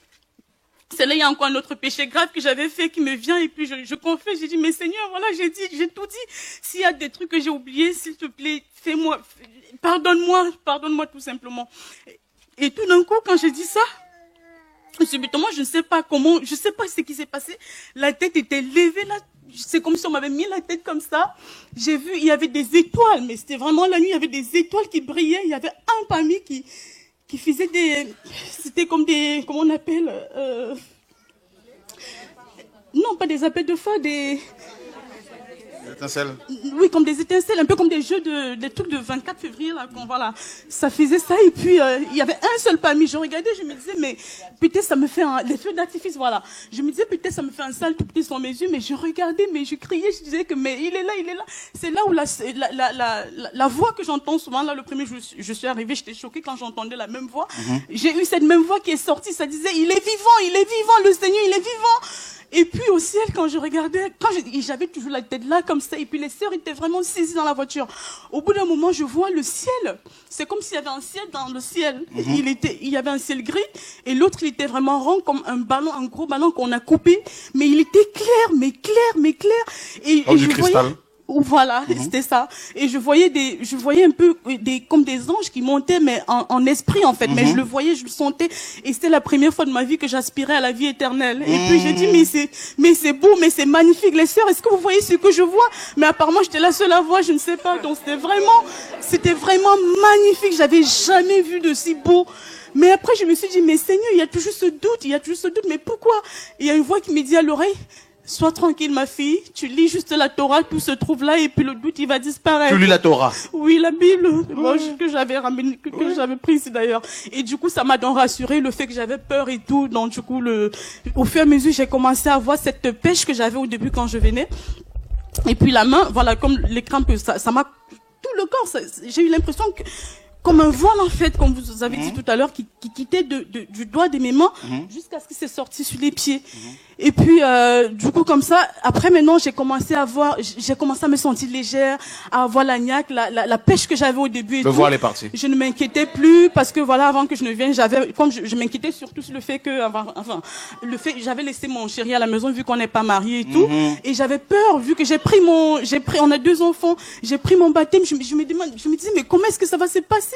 c'est là, il y a encore un autre péché grave que j'avais fait qui me vient, et puis je confesse, j'ai dit, mais Seigneur, voilà, j'ai tout dit. S'il y a des trucs que j'ai oubliés, s'il te plaît, pardonne-moi tout simplement. Et tout d'un coup, quand j'ai dit ça, subitement, je ne sais pas ce qui s'est passé. La tête était levée là. C'est comme si on m'avait mis la tête comme ça. J'ai vu, il y avait des étoiles, mais c'était vraiment la nuit, il y avait des étoiles qui brillaient. Il y avait un parmi qui faisait c'était comme des, comment on appelle, non, pas des appels de feu, des étincelles. Oui, comme des étincelles, un peu comme des trucs de 24 février, là, voilà. Ça faisait ça, et puis, il y avait un seul parmi. Je regardais, je me disais, mais, peut-être ça me fait des feux d'artifice, voilà. Je me disais, peut-être ça me fait un sale tout petit sur mes yeux, mais je regardais, mais je criais, je disais que, mais il est là. C'est là où la voix que j'entends souvent, là, le premier jour, je suis arrivée, j'étais choquée quand j'entendais la même voix. J'ai eu cette même voix qui est sortie, ça disait, il est vivant, le Seigneur, il est vivant. Et puis au ciel, quand je regardais, j'avais toujours la tête là comme ça, et puis les sœurs étaient vraiment saisies dans la voiture. Au bout d'un moment, je vois le ciel. C'est comme s'il y avait un ciel dans le ciel. Il y avait un ciel gris, et l'autre, il était vraiment rond comme un gros ballon qu'on a coupé, mais il était clair. Et du cristal. Voilà, c'était ça. Et je voyais un peu comme des anges qui montaient, mais en esprit, en fait. Mais je le voyais, je le sentais. Et c'était la première fois de ma vie que j'aspirais à la vie éternelle. Et puis j'ai dit, mais c'est beau, mais c'est magnifique. Les sœurs, est-ce que vous voyez ce que je vois? Mais apparemment, j'étais la seule à voir, je ne sais pas. Donc c'était vraiment magnifique. J'avais jamais vu de si beau. Mais après, je me suis dit, mais Seigneur, il y a toujours ce doute, mais pourquoi? Il y a une voix qui me dit à l'oreille, sois tranquille, ma fille. Tu lis juste la Torah, tout se trouve là, et puis le doute, il va disparaître. Tu lis la Torah? Oui, la Bible, que j'avais ramené, que j'avais prise ici d'ailleurs. Et du coup, ça m'a donc rassuré le fait que j'avais peur et tout. Donc, du coup, au fur et à mesure, j'ai commencé à voir cette pêche que j'avais au début quand je venais. Et puis la main, voilà, comme les crampes, ça m'a, tout le corps, j'ai eu l'impression que, comme un voile en fait, comme vous avez dit tout à l'heure, qui quittait du doigt de mes mains jusqu'à ce qu'il s'est sorti sur les pieds. Et puis du coup comme ça, après maintenant j'ai commencé à me sentir légère, à avoir la niaque, la pêche que j'avais au début. Le voile est parti. Je ne m'inquiétais plus parce que voilà, avant que je ne vienne, je m'inquiétais surtout sur le fait que, j'avais laissé mon chéri à la maison vu qu'on n'est pas mariés et tout, et j'avais peur vu que on a 2 enfants, j'ai pris mon baptême, je me disais mais comment est-ce que ça va se passer?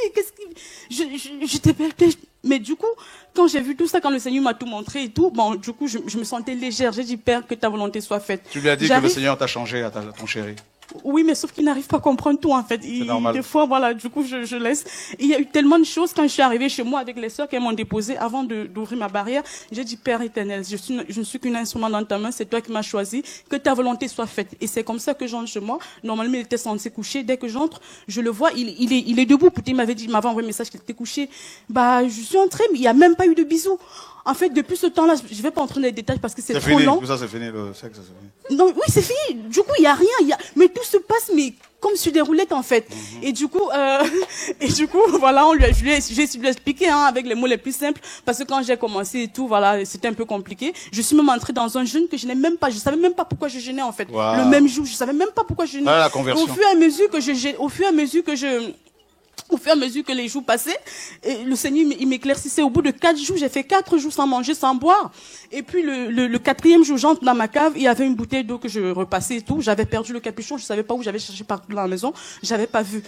J'étais perplexe. Mais du coup, quand j'ai vu tout ça, quand le Seigneur m'a tout montré et tout, bon, du coup, je me sentais légère. J'ai dit, Père, que ta volonté soit faite. Tu lui as dit que le Seigneur t'a changé à ton chéri. Oui, mais sauf qu'il n'arrive pas à comprendre tout, en fait. Des fois, voilà, du coup, je laisse. Et il y a eu tellement de choses quand je suis arrivée chez moi avec les sœurs qu'elles m'ont déposé avant d'ouvrir ma barrière. J'ai dit, Père éternel, je ne suis qu'une instrument dans ta main, c'est toi qui m'as choisi, que ta volonté soit faite. Et c'est comme ça que j'entre chez moi. Normalement, il était censé coucher. Dès que j'entre, je le vois, il est debout. Il m'avait envoyé un message qu'il était couché. Bah, je suis entrée, mais il n'y a même pas eu de bisous. En fait, depuis ce temps-là, je vais pas entrer dans les détails parce que c'est trop long. Tout ça, c'est fini, le sexe, c'est fini. Non, oui, c'est fini. Du coup, il y a rien. Mais tout se passe, mais comme sur des roulettes en fait. Et du coup, voilà, j'ai essayé de lui expliquer avec les mots les plus simples, parce que quand j'ai commencé et tout, voilà, c'était un peu compliqué. Je suis même entrée dans un jeûne que je savais même pas pourquoi je jeûnais en fait. Wow. Le même jour, je savais même pas pourquoi je jeûnais. La conversion. Au fur et à mesure que les jours passaient, et le Seigneur il m'éclaircissait. Au bout de 4 jours, j'ai fait 4 jours sans manger, sans boire. Et puis le 4e jour, j'entre dans ma cave, il y avait une bouteille d'eau que je repassais et tout. J'avais perdu le capuchon, je savais pas où, j'avais cherché partout dans la maison, j'avais pas vu.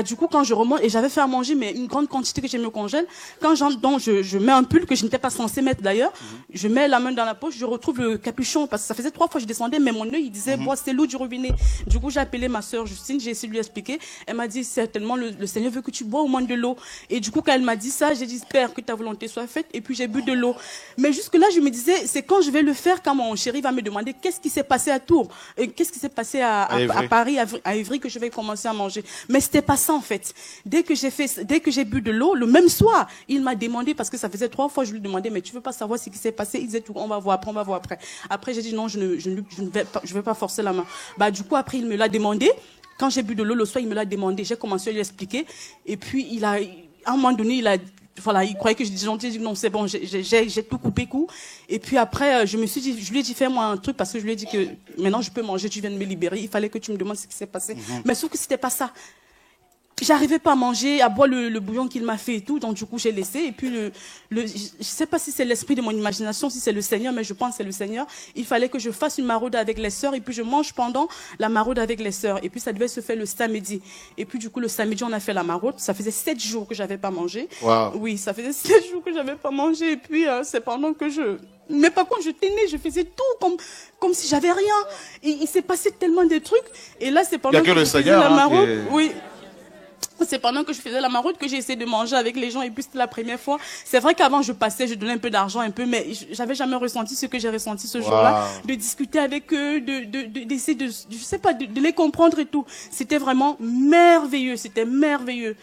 Du coup, quand je remonte, et j'avais fait à manger, mais une grande quantité que j'ai mis au congèle. Quand j'entre, donc je mets un pull que je n'étais pas censé mettre d'ailleurs. Je mets la main dans la poche, je retrouve le capuchon, parce que ça faisait 3 fois que je descendais, mais mon œil, il disait, bon, c'est l'eau du robinet. Du coup, j'ai appelé ma sœur Justine, j'ai essayé de lui expliquer. Elle m'a dit, certainement, le Seigneur veut que tu bois au moins de l'eau. Et du coup, quand elle m'a dit ça, j'ai dit, espère que ta volonté soit faite. Et puis, j'ai bu de l'eau. Mais jusque-là, je me disais, c'est quand je vais le faire, quand mon chéri va me demander qu'est-ce qui s'est passé à Tours, qu'est-ce qui s'est passé à Paris, à Ivry, que je vais commencer à manger. Mais c'était pas ça, en fait. Dès que j'ai bu de l'eau, le même soir, il m'a demandé, parce que ça faisait 3 fois, je lui demandais, mais tu veux pas savoir ce qui s'est passé? Il disait tout, on va voir après. Après, j'ai dit non, je ne vais pas forcer la main. Du coup, après, il me l'a demandé. Quand j'ai bu de l'eau le soir, il me l'a demandé. J'ai commencé à lui expliquer. Et puis, à un moment donné, il croyait que je disais gentil. J'ai dit non, c'est bon, j'ai tout coupé coup. Et puis après, je lui ai dit, fais-moi un truc, parce que je lui ai dit que maintenant je peux manger, tu viens de me libérer. Il fallait que tu me demandes ce qui s'est passé. Mais sauf que c'était pas ça. J'arrivais pas à manger, à boire le bouillon qu'il m'a fait et tout, donc du coup j'ai laissé. Et puis je sais pas si c'est l'esprit de mon imagination, si c'est le Seigneur, mais je pense que c'est le Seigneur. Il fallait que je fasse une maraude avec les sœurs, et puis je mange pendant la maraude avec les sœurs. Et puis ça devait se faire le samedi. Et puis du coup le samedi on a fait la maraude. Ça faisait 7 jours que j'avais pas mangé. Wow. Oui, ça faisait 7 jours que j'avais pas mangé. Et puis c'est pendant que mais par contre, je tenais, je faisais tout comme si j'avais rien. Et il s'est passé tellement de trucs. Et là, c'est pendant que je faisais la maraude. Oui. C'est pendant que je faisais la maraude que j'ai essayé de manger avec les gens, et puis c'était la première fois. C'est vrai qu'avant je passais, je donnais un peu d'argent, mais j'avais jamais ressenti ce que j'ai ressenti ce jour-là, de discuter avec eux, d'essayer je sais pas, de les comprendre et tout. C'était vraiment merveilleux, c'était merveilleux.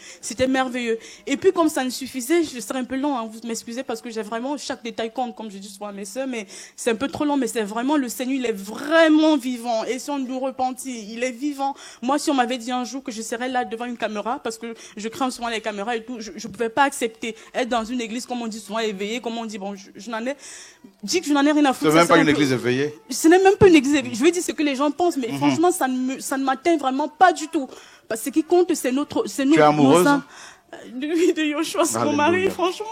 Et puis comme ça ne suffisait, je serais un peu long, vous m'excusez parce que j'ai vraiment chaque détail compte, comme je dis souvent à mes sœurs, mais c'est un peu trop long, mais c'est vraiment le Seigneur, il est vraiment vivant. Et si on nous repentit, il est vivant. Moi, si on m'avait dit un jour que je serais là devant une caméra, parce que je crains souvent les caméras et tout, je pouvais pas accepter être dans une église, comme on dit souvent, éveillée, comme on dit, bon, je n'en ai rien à foutre. C'est même pas une église éveillée. Ce n'est même pas une église éveillée. Je veux dire ce que les gens pensent, mais franchement, ça ne m'atteint vraiment pas du tout. Parce que ce qui compte, c'est notre... Tu es amoureuse? De Yoshua, c'est mon mari, franchement.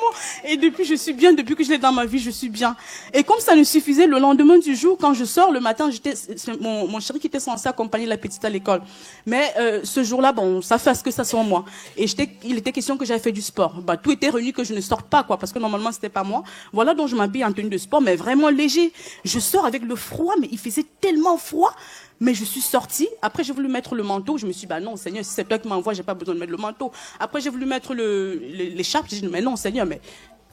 Et depuis, je suis bien. Depuis que je l'ai dans ma vie, je suis bien. Et comme ça ne suffisait, le lendemain du jour, quand je sors le matin, c'est mon chéri qui était censé accompagner la petite à l'école. Mais ce jour-là, bon, ça fait à ce que ça soit moi. Et il était question que j'avais fait du sport. Tout était réuni que je ne sorte pas, quoi, parce que normalement c'était pas moi. Voilà, donc je m'habille en tenue de sport, mais vraiment léger. Je sors avec le froid, mais il faisait tellement froid. Mais je suis sortie. Après, j'ai voulu mettre le manteau. Je me suis dit, non, Seigneur, si c'est toi qui m'envoies, j'ai pas besoin de mettre le manteau. Après, j'ai voulu mettre l'écharpe. J'ai dit, mais non, Seigneur, mais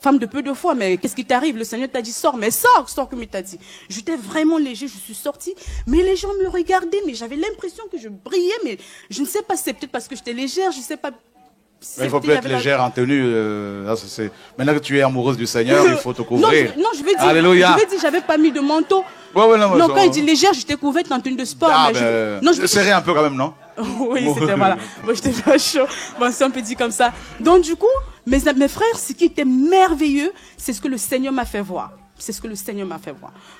femme de peu de foi, mais qu'est-ce qui t'arrive? Le Seigneur t'a dit, sors, mais sors comme il t'a dit. J'étais vraiment léger, je suis sortie. Mais les gens me regardaient, mais j'avais l'impression que je brillais, mais je ne sais pas si c'est peut-être parce que j'étais légère, je sais pas. Mais il faut plus être légère en tenue. Maintenant que tu es amoureuse du Seigneur, il faut te couvrir. Non, je vais dire, Alléluia. Je vais dire, j'avais pas mis de manteau. Non, quand il dit légère, j'étais couverte en tenue de sport. Je serrais un peu quand même, non? Oui, c'était voilà. Moi, j'étais pas chaud. Bon, c'est un peu dit comme ça. Donc, du coup, mes frères, ce qui était merveilleux, c'est ce que le Seigneur m'a fait voir.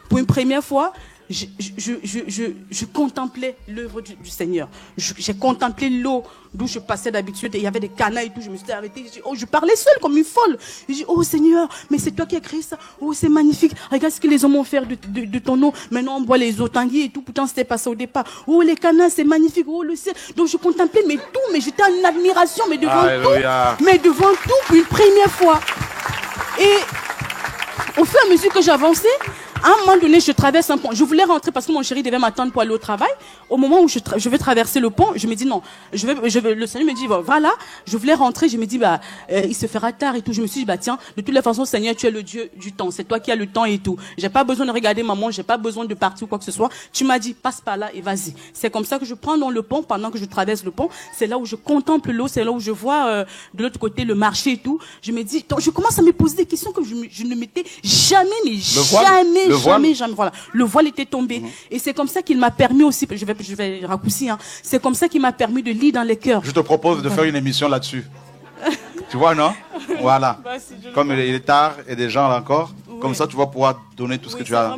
Pour une première fois, je contemplais l'œuvre du Seigneur. J'ai contemplé l'eau d'où je passais d'habitude, et il y avait des canailles et tout. Je me suis arrêtée. Je parlais seule comme une folle. J'ai dit, oh Seigneur, mais c'est toi qui as créé ça. Oh, c'est magnifique. Regarde ce que les hommes ont fait de ton eau. Maintenant, on boit les eaux tanguy et tout. Pourtant, c'était pas ça au départ. Oh, les canards, c'est magnifique. Oh, le ciel. Donc, je contemplais tout, mais j'étais en admiration, mais devant tout. Mais devant tout, une première fois. Et au fur et à mesure que j'avançais, à un moment donné, je traverse un pont. Je voulais rentrer parce que mon chéri devait m'attendre pour aller au travail. Au moment où je vais traverser le pont, je me dis non. Le Seigneur me dit, voilà, je voulais rentrer. Je me dis, il se fera tard et tout. Je me suis dit, tiens, de toutes les façons, Seigneur, tu es le Dieu du temps. C'est toi qui as le temps et tout. J'ai pas besoin de regarder maman, j'ai pas besoin de partir ou quoi que ce soit. Tu m'as dit, passe par là et vas-y. C'est comme ça que je prends dans le pont, pendant que je traverse le pont. C'est là où je contemple l'eau, c'est là où je vois de l'autre côté le marché et tout. Je me dis, je commence à me poser des questions que je ne m'étais jamais jamais, voilà. Le voile était tombé. Et c'est comme ça qu'il m'a permis aussi, je vais raccourcir, hein, c'est comme ça qu'il m'a permis de lire dans les cœurs. Je te propose de faire une émission là-dessus. Tu vois, non? Voilà. Comme il est tard et des gens là encore, comme ça tu vas pouvoir donner tout ce que tu as.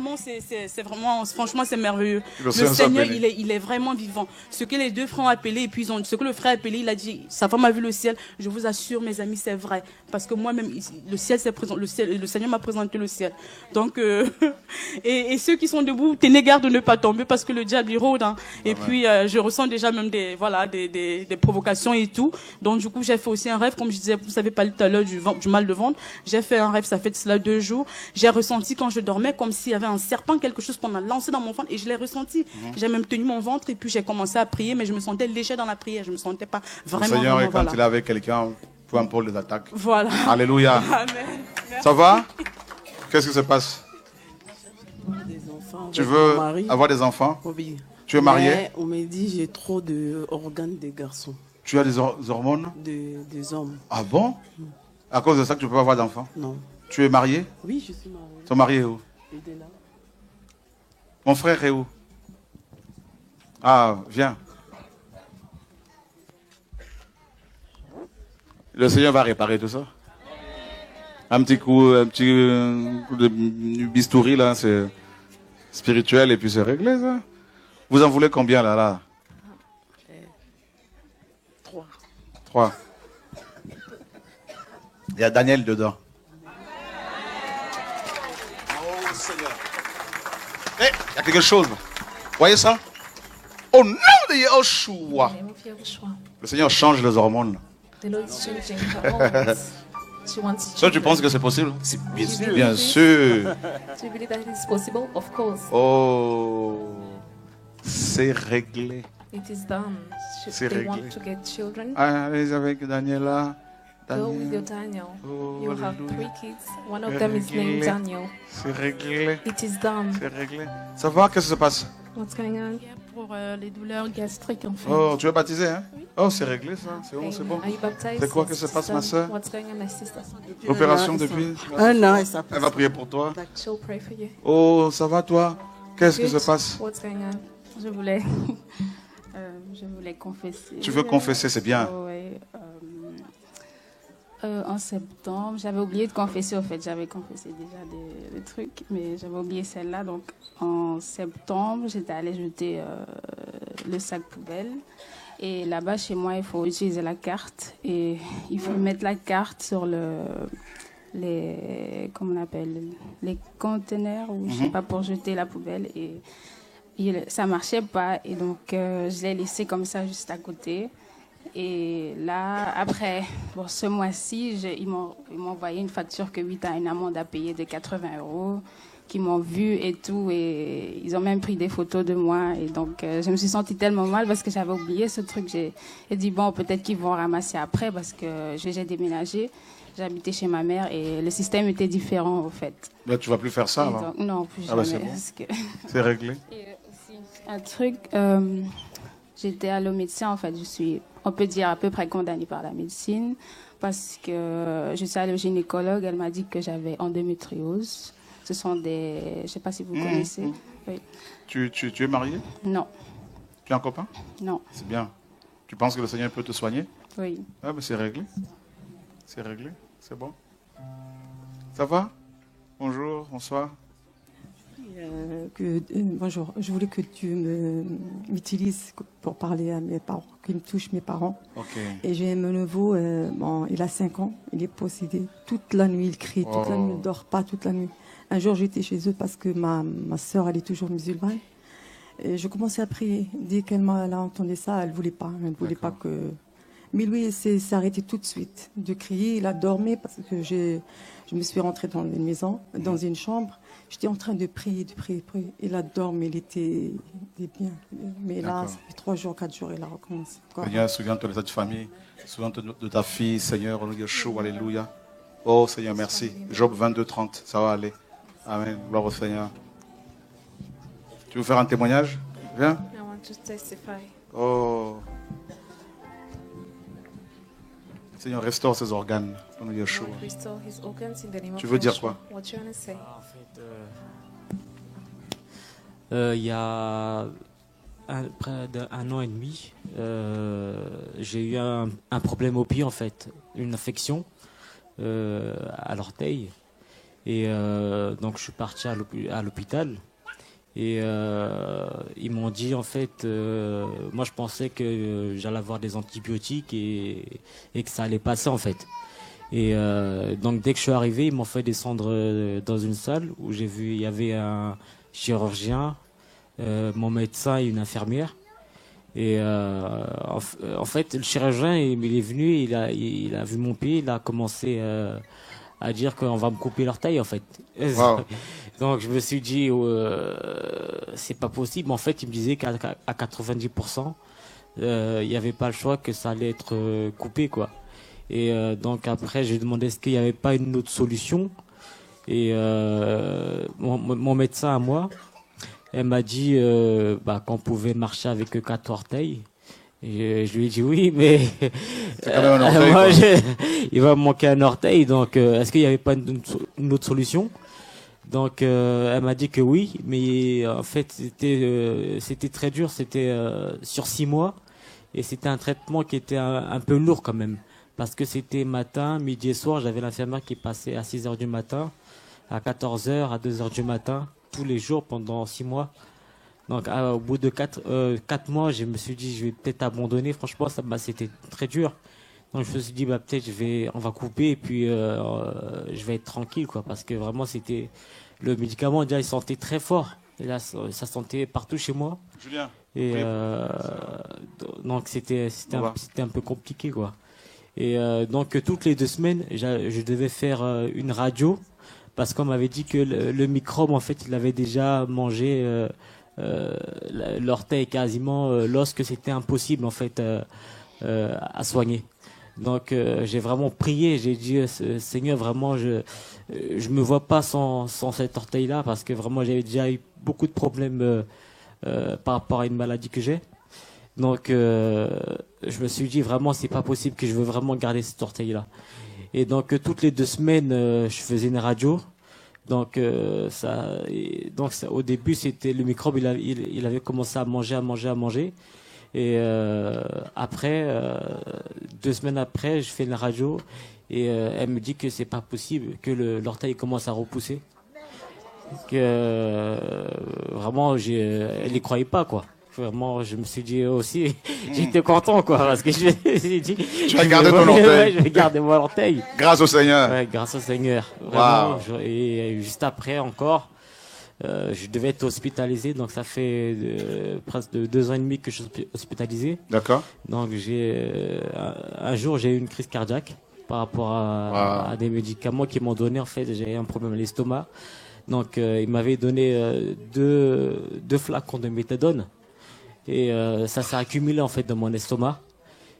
C'est vraiment, franchement, c'est merveilleux. Le Seigneur, il est vraiment vivant. Ce que les deux frères ont appelé, et puis ce que le frère a appelé, il a dit, sa femme a vu le ciel. Je vous assure, mes amis, c'est vrai. Parce que moi-même, le ciel s'est présenté, le Seigneur m'a présenté le ciel. Donc, et ceux qui sont debout, tenez garde de ne pas tomber parce que le diable il rôde. Hein. Et puis, je ressens déjà même des provocations et tout. Donc, du coup, j'ai fait aussi un rêve, comme je disais, vous savez pas tout à l'heure du mal de ventre. J'ai fait un rêve, ça fait de cela 2 jours. J'ai ressenti quand je dormais comme s'il y avait un serpent, quelque chose qu'on m'a lancé dans mon ventre et je l'ai ressenti. J'ai même tenu mon ventre et puis j'ai commencé à prier, mais je me sentais léger dans la prière. Je me sentais pas vraiment. Le Seigneur, vraiment, quand il est avec quelqu'un, peu importe les attaques. Voilà. Alléluia. Amen. Ça va? Qu'est-ce qui se passe? Tu veux avoir des enfants? Oui. Tu es marié? Mais on me dit j'ai trop d'organes des garçons. Tu as des hormones? Des hommes. Ah bon? À cause de ça que tu ne peux pas avoir d'enfants? Non. Tu es marié? Oui, je suis marié. Ton mari est où? Il est là. Mon frère est où? Ah, viens. Le Seigneur va réparer tout ça. Un petit coup de bistouri, là, c'est spirituel et puis c'est réglé, ça. Vous en voulez combien, là? 3. Il y a Daniel dedans. Oh Seigneur. Eh, il y a quelque chose. Voyez ça? Au nom de Yahushua. Le Seigneur change les hormones. Ça, tu penses que c'est possible? Bien sûr. Oh, c'est réglé. C'est réglé. Allez avec Daniela. Go with your Daniel. You have 3 kids. One of them is named Daniel. C'est réglé. It is done. C'est réglé. Ça va? Qu'est-ce qui se passe? What's going on? Pour les douleurs gastriques, en fait. Oh, tu es baptisé, hein? Oh, c'est réglé, ça. C'est bon, c'est bon. Are you baptized? C'est quoi que se passe, ma soeur? What's going on, my sister? L'opération depuis? Un an, et ça passe. Elle va prier pour toi. She'll pray for you. Oh, ça va, toi? Qu'est-ce qui se passe? What's going on? Je voulais confesser. Tu veux confesser, c'est bien. Oui. En septembre, j'avais oublié de confesser, en fait. J'avais confessé déjà des trucs, mais j'avais oublié celle-là. Donc, en septembre, j'étais allée jeter le sac poubelle. Et là-bas, chez moi, il faut utiliser la carte. Et il faut mettre la carte sur les conteneurs, ou je sais pas, pour jeter la poubelle. Et ça marchait pas. Et donc, je l'ai laissé comme ça, juste à côté. Et là, après, ce mois-ci, ils m'ont envoyé une facture que 8 a une amende à payer de 80 €, qui m'ont vu et tout, et ils ont même pris des photos de moi. Et donc, je me suis sentie tellement mal parce que j'avais oublié ce truc. J'ai dit, bon, peut-être qu'ils vont ramasser après parce que j'ai déménagé. J'habitais chez ma mère et le système était différent, au fait. Mais tu vas plus faire ça, alors? Donc, non, plus jamais. Ah bah c'est bon. C'est réglé. Et aussi, un truc, j'étais allée au médecin, en fait. Je suis, on peut dire, à peu près condamnée par la médecine parce que je suis allée au gynécologue. Elle m'a dit que j'avais endométriose. Ce sont des... Je ne sais pas si vous connaissez. Oui. Tu es mariée? Non. Tu as un copain? Non. C'est bien. Tu penses que le Seigneur peut te soigner? Oui. Ah, mais c'est réglé. C'est réglé. C'est bon. Ça va? Bonjour, bonsoir. Bonjour, je voulais que tu m'utilises pour parler à mes parents, qui me touchent mes parents. Okay. Et j'ai mon neveu, il a 5 ans, il est possédé toute la nuit, il crie toute la nuit, il ne dort pas toute la nuit. Un jour, j'étais chez eux parce que ma soeur, elle est toujours musulmane. Et je commençais à prier. Dès qu'elle a entendu ça, elle ne voulait pas. Elle ne voulait pas que... Mais lui, il s'est arrêté tout de suite de crier. Il a dormi parce que je me suis rentrée dans une maison, dans une chambre. J'étais en train de prier, de prier. Il a dormi, il était bien. Mais là, ça fait 3 jours, 4 jours, il a recommencé. Seigneur, souviens-toi de ta famille, souviens-toi de ta fille, Seigneur, au nom de Yeshua, alléluia. Oh Seigneur, merci. Job 22:30, ça va aller. Amen, gloire au Seigneur. Tu veux faire un témoignage? Viens. I want to testify. Oh. Seigneur, restaure ses organes au nom de Yeshua. Restore his organs in the name of Tu veux dire Yeshua. quoi? What you want to say? En fait, Il y a près d'un an et demi, j'ai eu un problème au pied en fait, une infection à l'orteil. Et donc je suis parti à l'hôpital. Et ils m'ont dit en fait, moi je pensais que j'allais avoir des antibiotiques et que ça allait passer en fait. Et donc dès que je suis arrivé, ils m'ont fait descendre dans une salle où j'ai vu, il y avait un chirurgien, mon médecin et une infirmière. Et en fait, le chirurgien, il est venu, il a vu mon pied, il a commencé à dire qu'on va me couper l'orteil en fait. Wow. Donc je me suis dit, c'est pas possible. En fait, il me disait qu'à 90%, il n'y avait pas le choix, que ça allait être coupé quoi. Et donc après, j'ai demandé est-ce qu'il n'y avait pas une autre solution. Et mon médecin à moi, elle m'a dit qu'on pouvait marcher avec 4 orteils. Et je lui ai dit oui, mais moi, il va me manquer un orteil. Donc, est-ce qu'il n'y avait pas une autre solution? Donc, elle m'a dit que oui, mais en fait, c'était très dur. C'était sur 6 mois. Et c'était un traitement qui était un peu lourd quand même. Parce que c'était matin, midi et soir. J'avais l'infirmière qui passait à 6 h du matin, à 14 h, à 2 h du matin, tous les jours pendant 6 mois. Donc au bout de 4 mois, je me suis dit je vais peut-être abandonner. Franchement, c'était très dur. Donc je me suis dit peut-être on va couper et puis je vais être tranquille quoi, parce que vraiment c'était le médicament déjà il sentait très fort. Et là ça sentait partout chez moi. Julien. Et donc c'était un peu compliqué quoi. Et donc toutes les 2 semaines, je devais faire une radio parce qu'on m'avait dit que le microbe en fait il avait déjà mangé l'orteil quasiment, l'os, que c'était impossible en fait à soigner. Donc j'ai vraiment prié, j'ai dit Seigneur, vraiment je me vois pas sans cet orteil là, parce que vraiment j'avais déjà eu beaucoup de problèmes par rapport à une maladie que j'ai. Donc je me suis dit vraiment c'est pas possible, que je veux vraiment garder cet orteil là. Et donc toutes les 2 semaines je faisais une radio. Donc au début c'était le microbe, il avait commencé à manger. Et après 2 semaines après, je fais une radio et elle me dit que c'est pas possible, que l'orteil commence à repousser. Que vraiment elle y croyait pas quoi. Vraiment, je me suis dit aussi, j'étais content quoi, parce que je me suis dit, tu vas garder ton orteil. Ouais, je vais garder mon orteil. Grâce au Seigneur. Ouais, grâce au Seigneur. Vraiment. Wow. Et juste après encore, je devais être hospitalisé, donc ça fait presque 2 ans et demi que je suis hospitalisé. D'accord. Donc un jour j'ai eu une crise cardiaque par rapport à des médicaments qu'ils m'ont donné. En fait, j'ai un problème à l'estomac. Donc ils m'avaient donné 2 flacons de méthadone. Et ça s'est accumulé en fait dans mon estomac.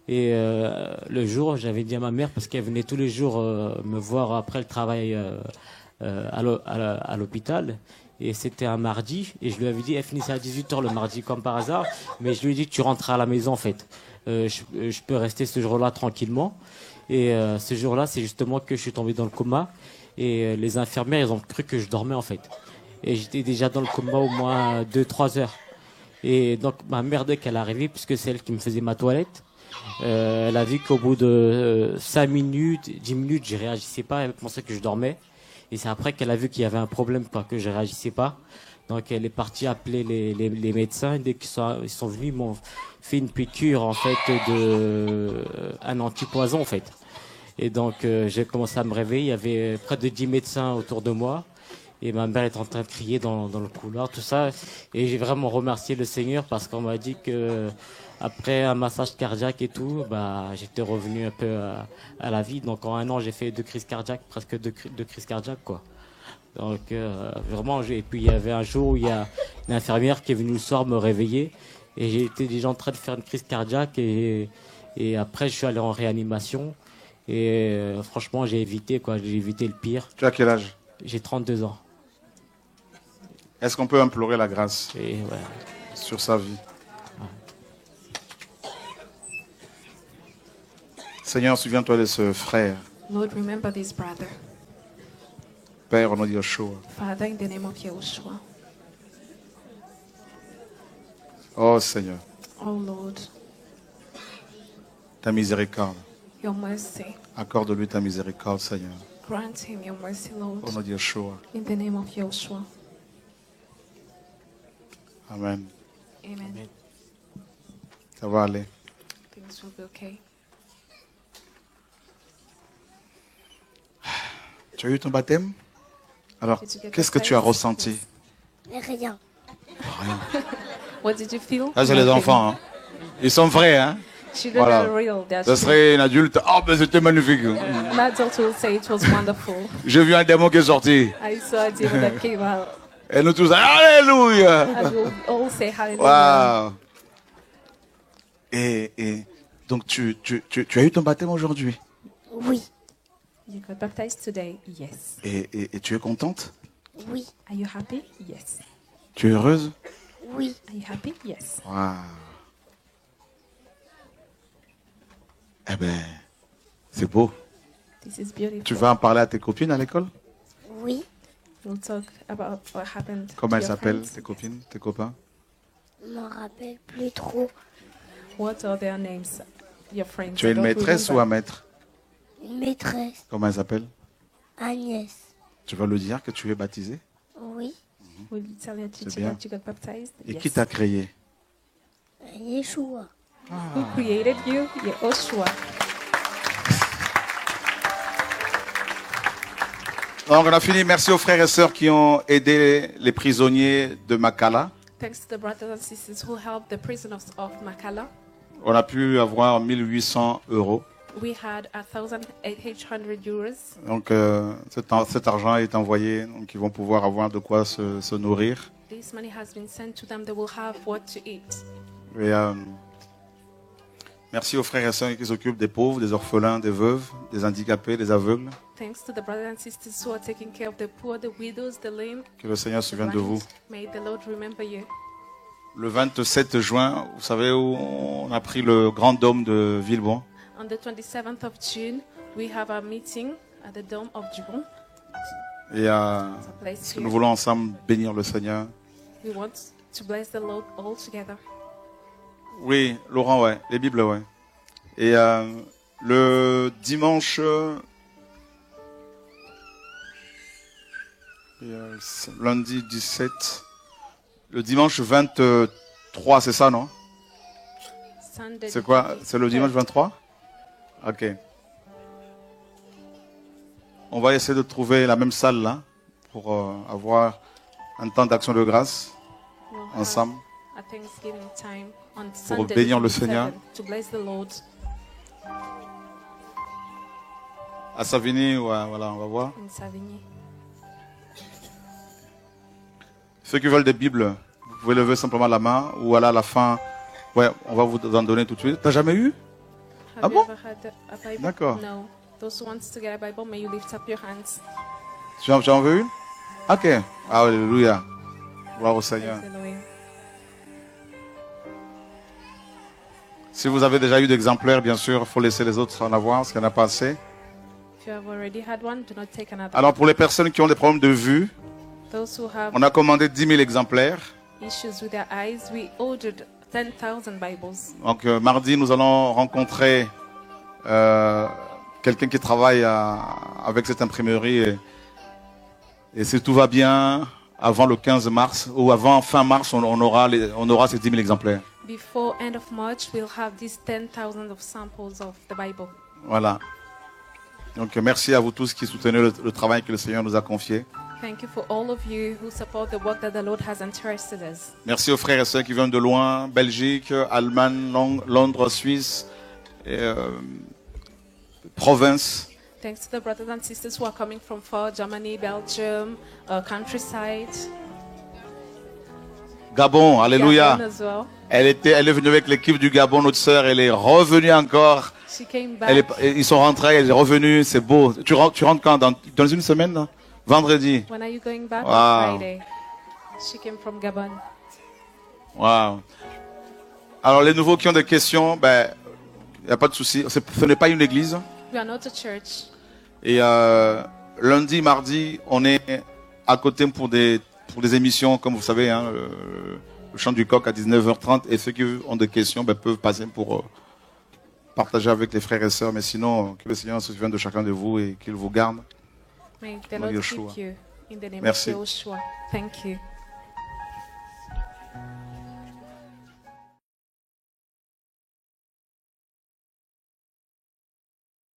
Et le jour, j'avais dit à ma mère, parce qu'elle venait tous les jours me voir après le travail à l'hôpital. Et c'était un mardi. Et je lui avais dit, elle finissait à 18 h le mardi comme par hasard. Mais je lui ai dit, tu rentres à la maison en fait. Je peux rester ce jour-là tranquillement. Et ce jour-là, c'est justement que je suis tombé dans le coma. Et les infirmières, ils ont cru que je dormais en fait. Et j'étais déjà dans le coma au moins 2-3 heures. Et donc ma mère, dès qu'elle est arrivée, puisque c'est elle qui me faisait ma toilette, elle a vu qu'au bout de 5 minutes, 10 minutes, je réagissais pas. Elle pensait que je dormais. Et c'est après qu'elle a vu qu'il y avait un problème, quoi, que je réagissais pas. Donc elle est partie appeler les médecins. Dès qu'ils sont venus, ils m'ont fait une piqûre en fait un antipoison en fait. Et donc j'ai commencé à me réveiller. Il y avait près de 10 médecins autour de moi. Et ma mère est en train de crier dans le couloir, tout ça. Et j'ai vraiment remercié le Seigneur, parce qu'on m'a dit que après un massage cardiaque et tout, j'étais revenu un peu à la vie. Donc en 1 an, j'ai fait 2 crises cardiaques, presque 2 crises cardiaques, quoi. Donc vraiment, et puis il y avait un jour où il y a une infirmière qui est venue le soir me réveiller. Et j'ai été déjà en train de faire une crise cardiaque. Et après, je suis allé en réanimation. Et franchement, j'ai évité le pire. Tu as quel âge? J'ai 32 ans. Est-ce qu'on peut implorer la grâce sur sa vie? Seigneur, souviens-toi de ce frère. Lord, remember this brother. Père, au nom de Yeshua. Father, in the name of Yahushua. Oh Seigneur, Oh Lord, ta miséricorde. your mercy. Accorde-lui ta miséricorde, Seigneur. Grant him your mercy, Lord. Au nom de Yeshua. In the name of Yeshua. Amen. Amen. Ça va aller. Things will be okay. Tu as eu ton baptême? Alors, Did you get qu'est-ce que tu as baptized? ressenti? Rien. What did you feel? Ça, c'est les enfants. Hein. Ils sont vrais. Hein? Children are real. They are Ça serait une adulte. Oh, mais c'était magnifique. An adult will say it was wonderful. J'ai vu un démon qui est sorti. I saw a demon that came out. Et nous tous, Alléluia. And we'll all say hallelujah. Wow. Et donc, tu as eu ton baptême aujourd'hui? Oui. You got baptized today? Yes. Et tu es contente? Oui. Are you happy? Yes. Tu es heureuse? Oui. Are you happy? Yes. Wow. Eh bien, c'est beau. This is beautiful. Tu vas en parler à tes copines à l'école? Oui. We'll talk about what happened. Comment to elles your s'appellent, friends. tes copines, tes copains? Je m'en rappelle plus trop. What are their names? Your friends. Tu es une maîtresse ou un maître? Une maîtresse, Comment elle s'appelle? Agnès. Tu vas lui dire que tu es baptisé? Oui. Will you tell your teacher bien. that you got baptized? Et Yes. qui t'a créé? Yeshua. Who created you? Yehoshua. Donc on a fini. Merci aux frères et sœurs qui ont aidé les prisonniers de Makala. Thanks to the brothers and sisters who helped the prisoners of Makala. On a pu avoir 1800 €. We had 1,800 euros. Donc cet argent est envoyé, donc ils vont pouvoir avoir de quoi se nourrir. This money has been sent to them. They will have what to eat. Et, merci aux frères et sœurs qui s'occupent des pauvres, des orphelins, des veuves, des handicapés, des aveugles. Thanks to the brothers and sisters who are taking care of the poor, the widows, the lame. Que le Seigneur se souvienne de vous. May the Lord remember you. Le 27 juin, vous savez où on a pris le grand dôme de Villebon. On the 27th of June, we have a meeting at the Dome of Jubon. Et place here. nous voulons ensemble bénir le Seigneur. We want to bless the Lord all together. Oui, Laurent, ouais, les Bibles, ouais. Et le dimanche, lundi 17, le dimanche 23, c'est ça, non? Sunday. C'est quoi? C'est le dimanche 23? Ok. On va essayer de trouver la même salle là pour avoir un temps d'action de grâce ensemble. A Thanksgiving time on Pour Sunday, bénir le 27th, Seigneur. to bless the Lord. À Savigny, ouais, voilà, on va voir. In Savigny. Ceux qui veulent des Bibles, vous pouvez lever simplement la main ou aller à la fin. Ouais, on va vous en donner tout de suite. T'as jamais eu? Have Ah you bon? ever had a Bible? D'accord. No. Those who want to get a Bible, may you lift up your hands. Tu en veux une? Ok. Alléluia. Gloire au Seigneur. Hallelujah. Si vous avez déjà eu d'exemplaires, bien sûr, il faut laisser les autres en avoir, parce qu'il n'y en a pas assez. If you have already had one, do not take another. Alors, pour les personnes qui ont des problèmes de vue, Those who have on a commandé 10 000 exemplaires. issues with their eyes, we ordered 10,000 Bibles. Donc, mardi, nous allons rencontrer quelqu'un qui travaille avec cette imprimerie. Et si tout va bien, avant le 15 mars, ou avant fin mars, on aura ces 10 000 exemplaires. Before end of March, we'll have these 10,000 of samples of the Bible. Voilà. Donc, merci à vous tous qui soutenez le travail que le Seigneur nous a confié. Thank you for all of you who support the work that the Lord has entrusted us. Merci aux frères et sœurs qui viennent de loin, Belgique, Allemagne, Londres, Suisse, province. Thanks to the brothers and sisters who are coming from far, Germany, Belgium, countryside. Gabon, alléluia. Gabon as well. Elle est venue avec l'équipe du Gabon, notre sœur, elle est revenue encore. She came back. Ils sont rentrés, elle est revenue, c'est beau. Tu rentres quand? Dans une semaine, là? Vendredi. When are you going back? Wow. On Friday. She came from Gabon. Wow. Alors, les nouveaux qui ont des questions, ben, il n'y a pas de souci. Ce n'est pas une église. We are not a church. Et lundi, mardi, on est à côté pour des émissions, comme vous savez, hein, le chant du coq à 19h30. Et ceux qui ont des questions peuvent passer pour partager avec les frères et sœurs. Mais sinon, que le Seigneur se souvienne de chacun de vous et qu'il vous garde. May the Lord keep you in the name Merci. of Joshua. Thank you.